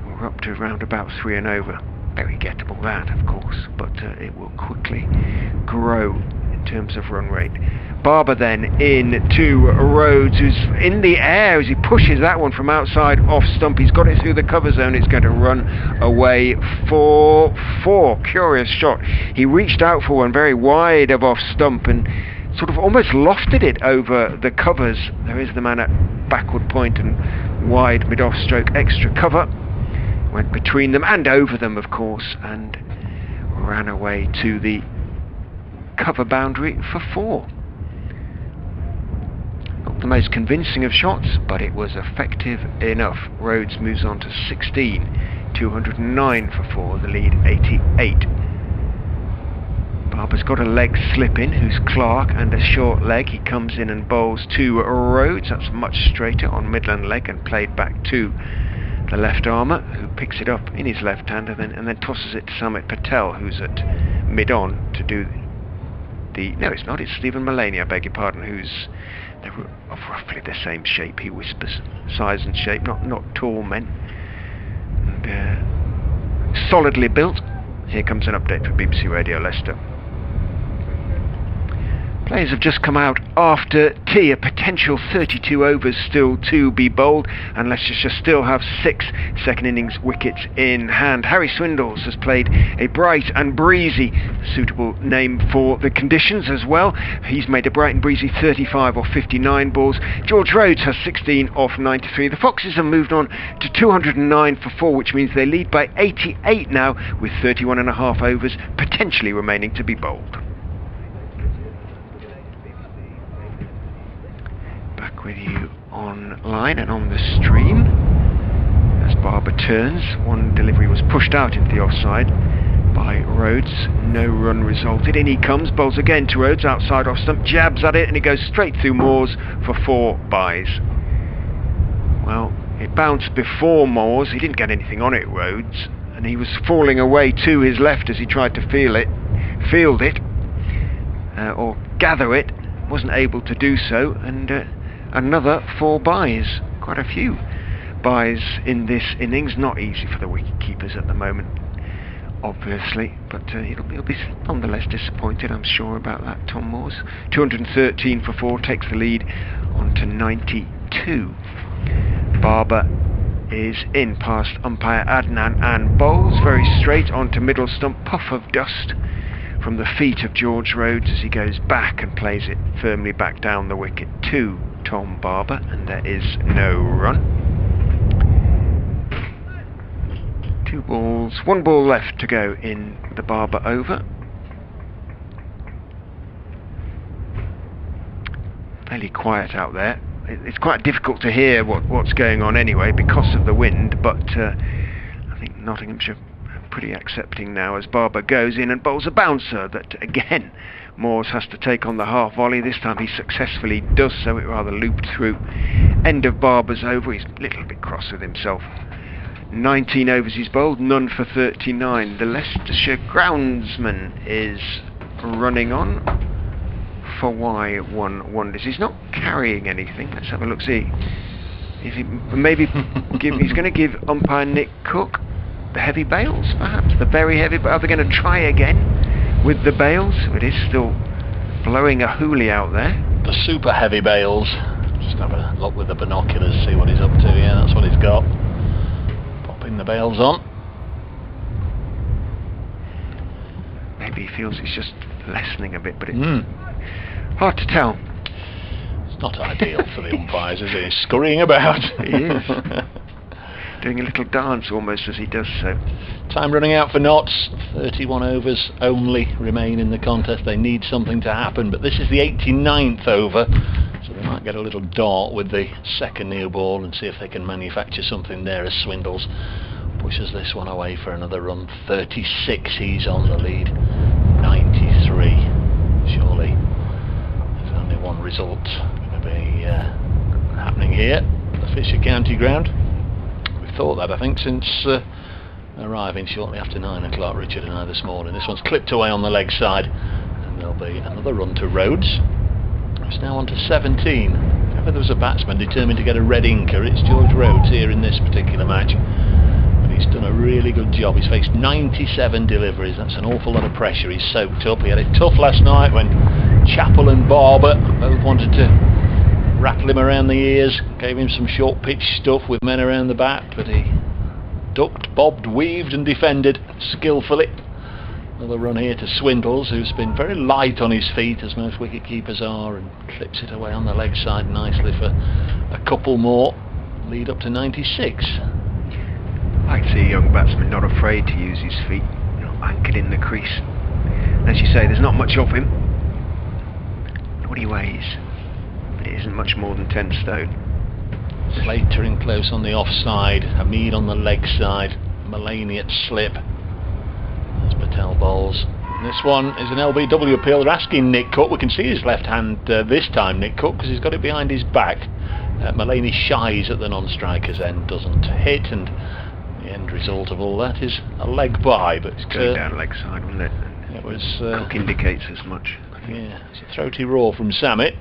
we're up to around about 3 and over. Very gettable that, of course, but it will quickly grow in terms of run rate. Barber then in to Rhodes, who's in the air as he pushes that one from outside off stump. He's got it through the cover zone. It's going to run away for 4. Curious shot. He reached out for one very wide of off stump and sort of almost lofted it over the covers. There is the man at backward point and wide mid-off stroke extra cover. Went between them and over them, of course, and ran away to the cover boundary for 4. Not the most convincing of shots, but it was effective enough. Rhodes moves on to 16, 209 for 4, the lead 88. Barber's got a leg slip in, who's Clark, and a short leg. He comes in and bowls to Rhodes. That's much straighter on midland leg and played back to the left armour, who picks it up in his left hand and then tosses it to Samit Patel, who's at mid-on, to do No, it's not. It's Stephen Mullaney, I beg your pardon, they're of roughly the same shape, he whispers. Size and shape, not tall men. And, solidly built. Here comes an update for BBC Radio Leicester. Players have just come out after tea, a potential 32 overs still to be bowled, and Leicestershire still have 6 second innings wickets in hand. Harry Swindells has played a bright and breezy, suitable name for the conditions as well. He's made a bright and breezy 35 off 59 balls. George Rhodes has 16 off 93. The Foxes have moved on to 209 for 4, which means they lead by 88 now, with 31.5 overs potentially remaining to be bowled. With you online and on the stream as Barber turns. One delivery was pushed out into the offside by Rhodes. No run resulted. In he comes, bowls again to Rhodes, outside off stump, jabs at it, and it goes straight through Moores for 4 byes. Well, it bounced before Moores. He didn't get anything on it, Rhodes, and he was falling away to his left as he tried to field it or gather it. Wasn't able to do so, and another 4 byes. Quite a few byes in this innings. Not easy for the wicket keepers at the moment, obviously, but he'll be nonetheless disappointed, I'm sure, about that. Tom Moores, 213 for 4, takes the lead on to 92. Barber is in past umpire Adnan and bowls very straight onto middle stump. Puff of dust from the feet of George Rhodes as he goes back and plays it firmly back down the wicket to Tom Barber, and there is no run. 2 balls, 1 ball left to go in the Barber over. Fairly quiet out there. It's quite difficult to hear what's going on anyway because of the wind, but I think Nottinghamshire are pretty accepting now as Barber goes in and bowls a bouncer that again Moores has to take on the half volley. This time he successfully does so. It rather looped through. End of Barber's over. He's a little bit cross with himself. 19 overs he's bowled, none for 39. The Leicestershire groundsman is running on for Y1 wonders. He's not carrying anything. Let's have a look. See, is he maybe he's going to give umpire Nick Cook the heavy bails, perhaps the very heavy. But are they going to try again with the bails? It is still blowing a hoolie out there. The super heavy bails. Just have a look with the binoculars, see what he's up to. Yeah, that's what he's got. Popping the bails on. Maybe he feels it's just lessening a bit, but it's hard to tell. It's not ideal for the umpires, is it? He's scurrying about. He is. Doing a little dance almost as he does so. Time running out for Notts. 31 overs only remain in the contest. They need something to happen, but this is the 89th over, so they might get a little dart with the second new ball and see if they can manufacture something there as Swindells pushes this one away for another run. 36 he's on the lead. 93. Surely there's only one result going to be happening here at the Fisher County ground. Thought that, I think, since arriving shortly after 9 o'clock, Richard and I, this morning. This one's clipped away on the leg side, and there'll be another run to Rhodes. It's now on to 17. If ever there was a batsman determined to get a red inker, it's George Rhodes here in this particular match. But he's done a really good job. He's faced 97 deliveries. That's an awful lot of pressure. He's soaked up. He had it tough last night when Chappell and Barber both wanted to rattle him around the ears, gave him some short pitch stuff with men around the bat, but he ducked, bobbed, weaved and defended skillfully. Another run here to Swindells, who's been very light on his feet, as most wicket keepers are, and clips it away on the leg side nicely for a couple more. Lead up to 96. I like to see a young batsman not afraid to use his feet, anchored in the crease. As you say, there's not much of him. Look what he weighs. It isn't much more than 10 stone. Slater in close on the offside, Hamid on the leg side, Mullaney at slip. There's Patel bowls. This one is an LBW appeal. They're asking Nick Cook. We can see his left hand this time, Nick Cook, because he's got it behind his back. Mullaney shies at the non-striker's end, doesn't hit, and the end result of all that is a leg bye. But it's going down leg side, wasn't it? It was. Cook indicates as much. I think. Yeah, it's a throaty roar from Samet,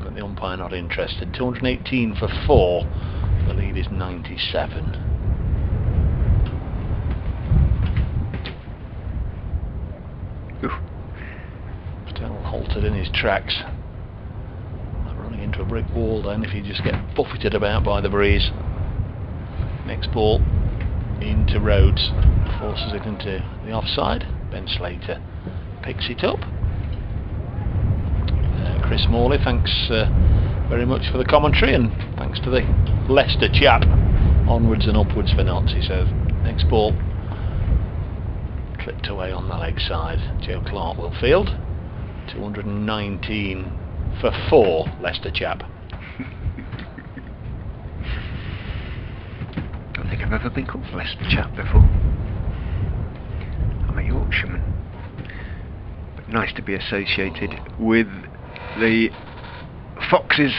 but the umpire not interested. 218 for 4. The lead is 97. Oof. Still halted in his tracks. Running into a brick wall then if you just get buffeted about by the breeze. Next ball into Rhodes, forces it into the offside. Ben Slater picks it up. Chris Morley, thanks very much for the commentary, and thanks to the Leicester chap. Onwards and upwards for Notts, he says. Next ball clipped away on the leg side. Joe Clark will field. 219 for 4, Leicester chap. Don't think I've ever been called Leicester chap before. I'm a Yorkshireman. But nice to be associated with the Foxes.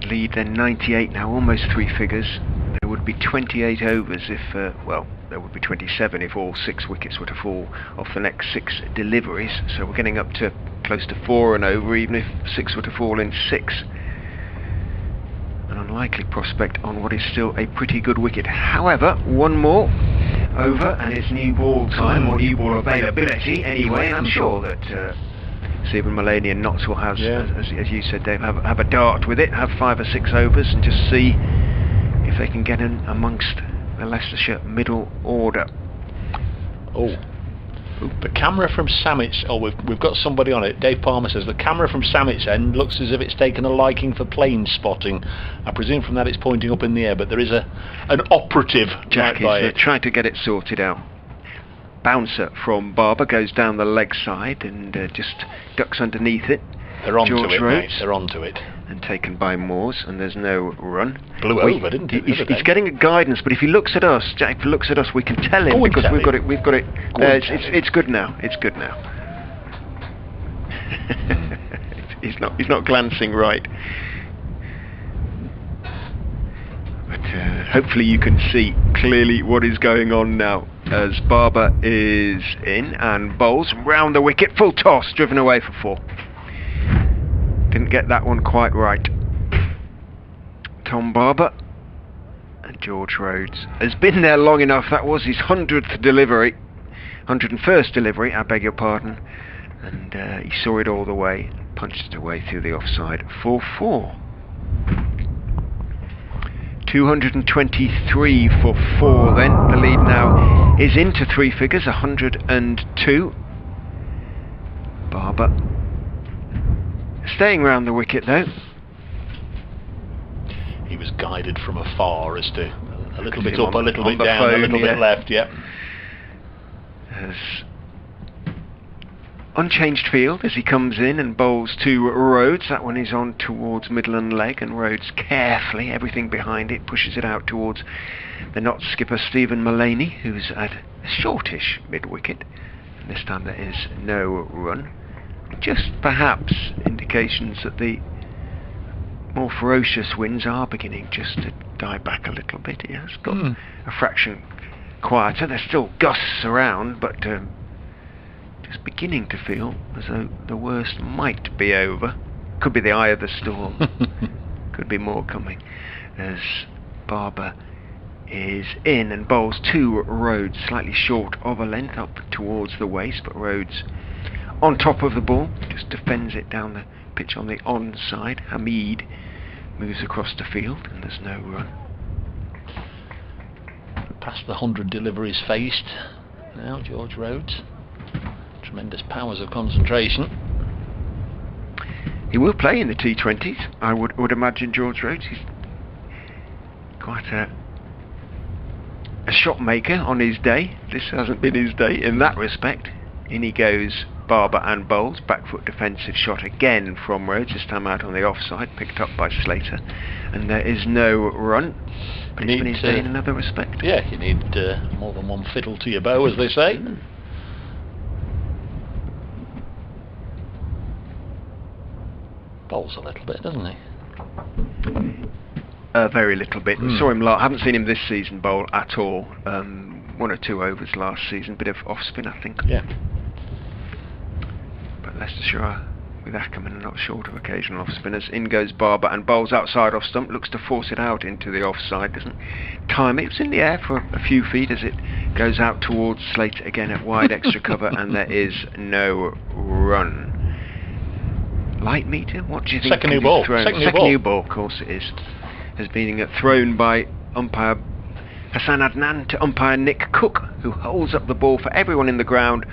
Lead then 98 now, almost 3 figures. There would be 28 overs if, well, there would be 27 if all 6 wickets were to fall off the next 6 deliveries. So we're getting up to close to 4 and over, even if 6 were to fall in 6. An unlikely prospect on what is still a pretty good wicket. However, one more over and it's new ball time, or new ball availability anyway, and I'm sure that Stephen Mullaney and Notts will have, as you said, Dave, have a dart with it, have 5 or 6 overs and just see if they can get in amongst the Leicestershire middle order. Oh, the camera from Samet's, we've got somebody on it. Dave Palmer says the camera from Samet's end looks as if it's taken a liking for plane spotting. I presume from that it's pointing up in the air, but there is an operative Jack right by is it. trying to get it sorted out. Bouncer from Barber goes down the leg side and just ducks underneath it. They're onto George it, Rhodes, mate. They're onto it. And taken by Moores, and there's no run. Blew over, didn't it? He's getting a guidance, but if he looks at us, Jack looks at us, we can tell him because we've got it. We've got it. It's good now. It's good now. He's not glancing right. But hopefully you can see clearly what is going on now as Barber is in and bowls round the wicket, full toss, driven away for 4. Didn't get that one quite right. Tom Barber and George Rhodes has been there long enough. That was his 101st delivery, I beg your pardon, and he saw it all the way, punched it away through the offside for 4. 223 for 4 then. The lead now is into 3 figures, 102. Barber staying round the wicket though. He was guided from afar as to a little bit up, a little bit down, a little bit left, yeah. As unchanged field as he comes in and bowls to Rhodes. That one is on towards middle and leg, and Rhodes carefully, everything behind it, pushes it out towards the Notts skipper Stephen Mullaney, who's at a shortish mid-wicket. This time there is no run. Just perhaps indications that the more ferocious winds are beginning just to die back a little bit. It has got a fraction quieter. There's still gusts around, but just beginning to feel as though the worst might be over. Could be the eye of the storm. Could be more coming. As Barber is in and bowls to Rhodes, slightly short of a length up towards the waist, but Rhodes on top of the ball, just defends it down the pitch on the onside. Hamid moves across the field and there's no run. Past the 100 deliveries faced now, George Rhodes. Tremendous powers of concentration. He will play in the T20s, I would imagine. George Rhodes, he's quite a shot maker on his day. This hasn't been his day in that respect. In he goes, Barber and bowls. Back foot defensive shot again from Rhodes, this time out on the offside, picked up by Slater, and there is no run. But it's been his day in another respect. Yeah, you need more than one fiddle to your bow, as they say. Bowls a little bit, doesn't he? A very little bit. Saw him haven't seen him this season bowl at all. 1 or 2 overs last season, bit of off spin, I think. Yeah. Leicestershire with Ackermann not short of occasional off spinners. In goes Barber and bowls outside off stump, looks to force it out into the offside, doesn't time it. It's in the air for a few feet as it goes out towards Slate again at wide extra cover, and there is no run. Light meter? What do you think? Second new ball. Second new ball, of course it is. Has been thrown by umpire Hassan Adnan to umpire Nick Cook, who holds up the ball for everyone in the ground,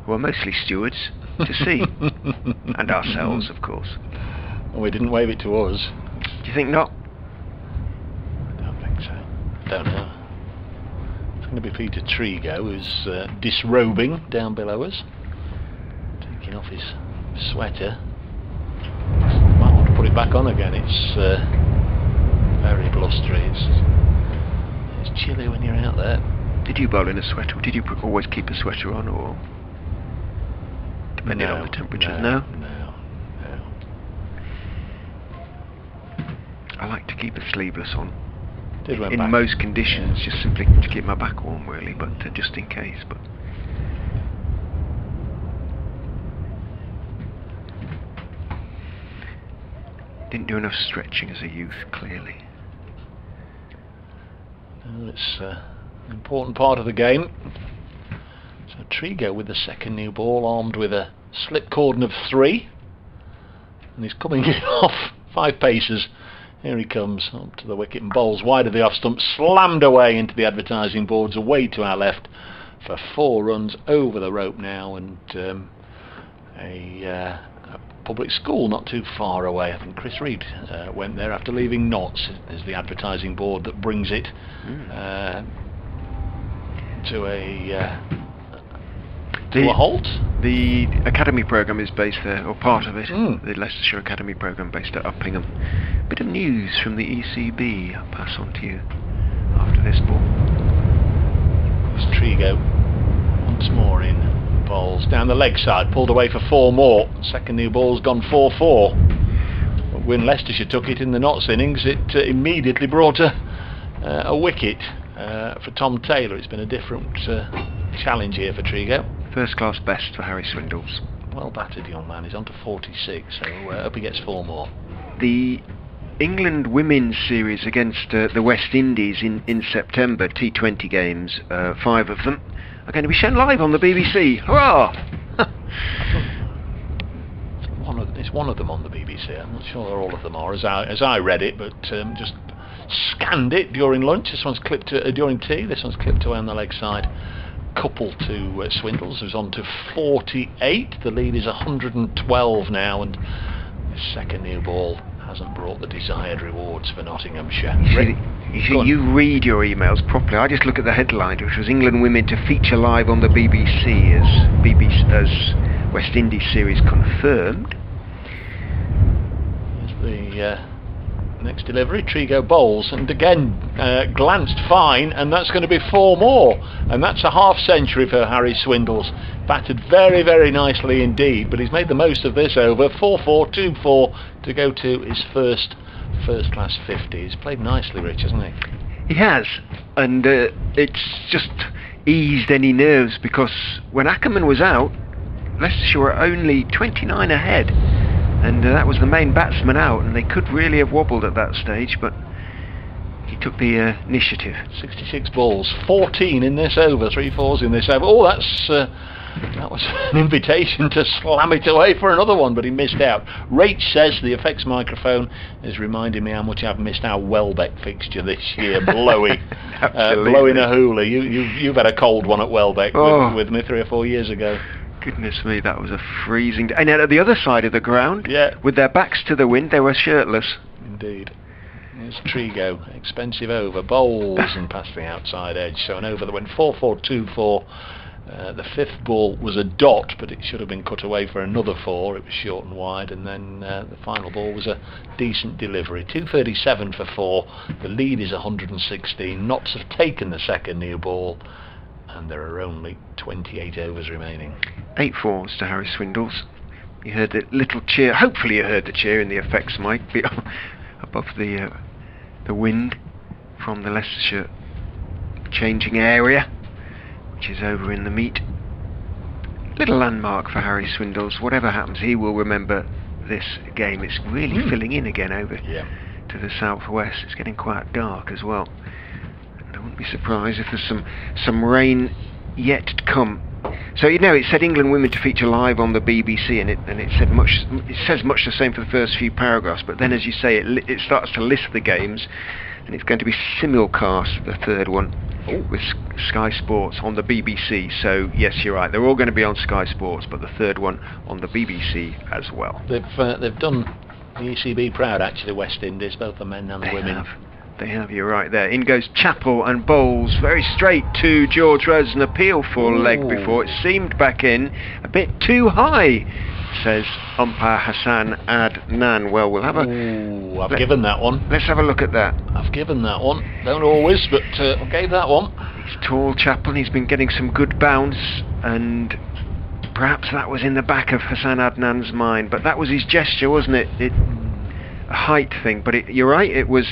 who are mostly stewards, to see. And ourselves, of course. Well, we didn't wave it to us. Do you think not? I don't think so. Don't know. It's going to be Peter Trigo, who's disrobing down below us, taking off his sweater. Might want to put it back on again. It's very blustery. It's chilly when you're out there. Did you bowl in a sweater? Did you always keep a sweater on, or depending on the temperature? No. I like to keep a sleeveless on. In most conditions, just simply to keep my back warm, really, but just in case. But didn't do enough stretching as a youth, clearly. Well, it's an important part of the game. So Trigo with the second new ball, armed with a slip cordon of 3, and he's coming off 5 paces. Here he comes up to the wicket and bowls wide of the off stump, slammed away into the advertising boards, away to our left for 4 runs over the rope now, and a public school not too far away. I think Chris Reed went there after leaving Notts. There's the advertising board that brings it to a halt. The academy programme is based there, or part of it. The Leicestershire academy programme based at Uppingham. Bit of news from the ECB I'll pass on to you after this ball. It's Trigo once more in. Balls down the leg side, pulled away for 4 more. Second new ball's gone 4-4. But when Leicestershire took it in the Notts innings, it immediately brought a wicket for Tom Taylor. It's been a different challenge here for Trigo. First class best for Harry Swindells. Well battered young man. He's on to 46, so hope he gets 4 more. The England women's series against the West Indies in September, T20 games, 5 of them, are going to be shown live on the BBC. Hurrah! It's one of them on the BBC. I'm not sure all of them are, as I read it, but just scanned it during lunch. This one's clipped during tea. This one's clipped away on the leg side. Couple to Swindells, who's on to 48. The lead is 112 now, and the second new ball hasn't brought the desired rewards for Nottinghamshire. You read your emails properly. I just look at the headline, which was England women to feature live on the BBC as West Indies series confirmed. Here's the next delivery. Trigo bowls, and again glanced fine, and that's going to be 4 more, and that's a half century for Harry Swindells. Batted very, very nicely indeed, but he's made the most of this over. 4-4, 2-4 to go to his first class 50. He's played nicely, Rich, hasn't he? He has, and it's just eased any nerves, because when Ackermann was out, Leicestershire were only 29 ahead, and that was the main batsman out, and they could really have wobbled at that stage, but he took the initiative. 66 balls, 14 in this over, 3 fours in this over. Oh, that was an invitation to slam it away for another one, but he missed out. Rach says the effects microphone is reminding me how much I've missed our Welbeck fixture this year. Blowy, blowing a hoolie. You've had a cold one at Welbeck with me 3 or 4 years ago. Goodness me, that was a freezing day. And at the other side of the ground, with their backs to the wind, they were shirtless. Indeed. Here's Trigo, expensive over, bowls and past the outside edge. So an over that went 4-4, 2-4. The 5th ball was a dot, but it should have been cut away for another 4. It was short and wide, and then the final ball was a decent delivery. 237 for 4. The lead is 116. Notts have taken the second new ball, and there are only 28 overs remaining. 8 fours to Harry Swindells. You heard the little cheer. Hopefully, you heard the cheer in the effects mic above the wind from the Leicestershire changing area, which is over in the meet. Little landmark for Harry Swindells. Whatever happens, he will remember this game. It's really filling in again over to the southwest. It's getting quite dark as well. And I wouldn't be surprised if there's some rain yet to come. So it said England women to feature live on the BBC, and it says much the same for the first few paragraphs. But then, as you say, it starts to list the games, and it's going to be simulcast, the third one, with Sky Sports on the BBC. So yes, you're right, they're all going to be on Sky Sports, but the third one on the BBC as well. They've done the ECB proud, actually, West Indies, both the men and the women. They have, you're right there. In goes Chappell and bowls very straight to George Rhodes, an appeal for leg before. It seemed back in a bit too high, says umpire Hassan Adnan. Well, we'll have I've given that one. Let's have a look at that. I've given that one. Don't always, but I gave that one. He's tall, Chappell. He's been getting some good bounce, and perhaps that was in the back of Hassan Adnan's mind. But that was his gesture, wasn't it? A height thing. But you're right, it was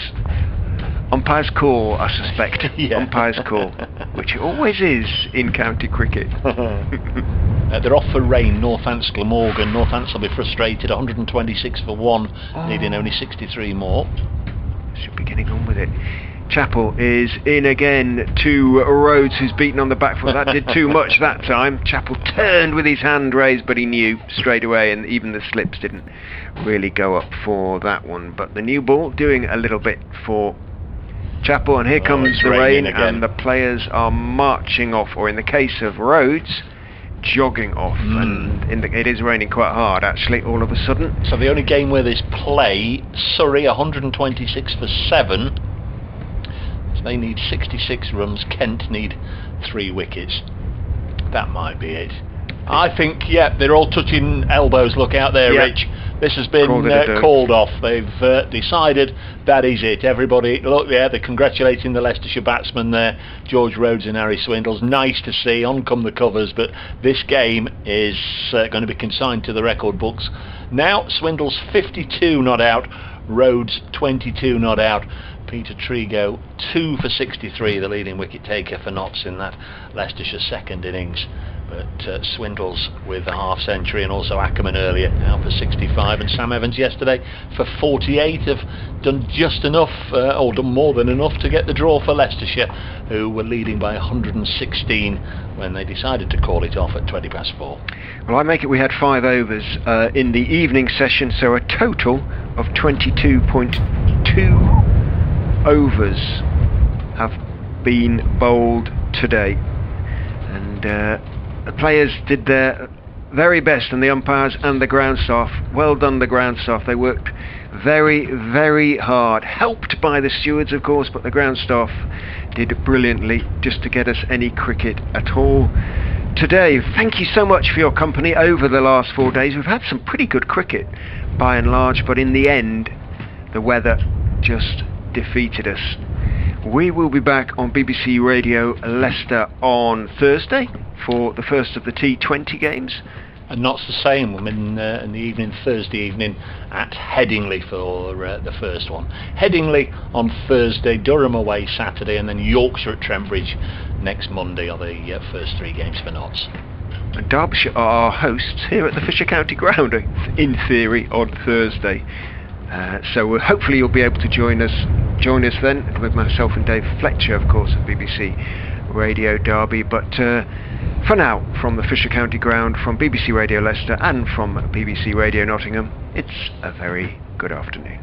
umpire's call, I suspect. Umpire's call, which it always is in county cricket. They're off for rain, Northants Glamorgan. Northants will be frustrated, 126 for 1, needing only 63 more. Should be getting on with it. Chappell is in again to Rhodes, who's beaten on the back foot. That did too much that time. Chappell turned with his hand raised, but he knew straight away, and even the slips didn't really go up for that one. But the new ball doing a little bit for Chappell, and here comes the rain, and the players are marching off, or in the case of Rhodes, jogging off. And it is raining quite hard, actually, all of a sudden. So the only game where there's play, Surrey 126 for 7. So they need 66 runs. Kent need 3 wickets. That might be it. I think, they're all touching elbows. Look out there, Rich. This has been called off. They've decided that is it. Everybody, look there, they're congratulating the Leicestershire batsmen there, George Rhodes and Harry Swindells. Nice to see, on come the covers, but this game is going to be consigned to the record books. Now, Swindells 52 not out, Rhodes 22 not out. Peter Trigo 2 for 63, the leading wicket taker for Notts in that Leicestershire second innings. But Swindells with a half century, and also Ackermann earlier out for 65, and Sam Evans yesterday for 48 have done just enough, or done more than enough, to get the draw for Leicestershire, who were leading by 116 when they decided to call it off at 20 past 4. Well, I make it we had 5 overs in the evening session, so a total of 22.2 overs have been bowled today, and the players did their very best, and the umpires and the ground staff. Well done, the ground staff. They worked very, very hard, helped by the stewards, of course, but the ground staff did brilliantly just to get us any cricket at all today. Thank you so much for your company over the last 4 days. We've had some pretty good cricket by and large, but in the end, the weather just defeated us. We will be back on BBC Radio Leicester on Thursday for the first of the T20 games. And Notts the same. I'm in the evening, Thursday evening, at Headingley for the first one. Headingley on Thursday, Durham away Saturday, and then Yorkshire at Trent Bridge next Monday are the first 3 games for Notts. And Derbyshire are our hosts here at the Fisher County Ground, in theory, on Thursday. So hopefully you'll be able to join us then, with myself and Dave Fletcher, of course, at BBC Radio Derby. But for now, from the Fisher County Ground, from BBC Radio Leicester and from BBC Radio Nottingham, it's a very good afternoon.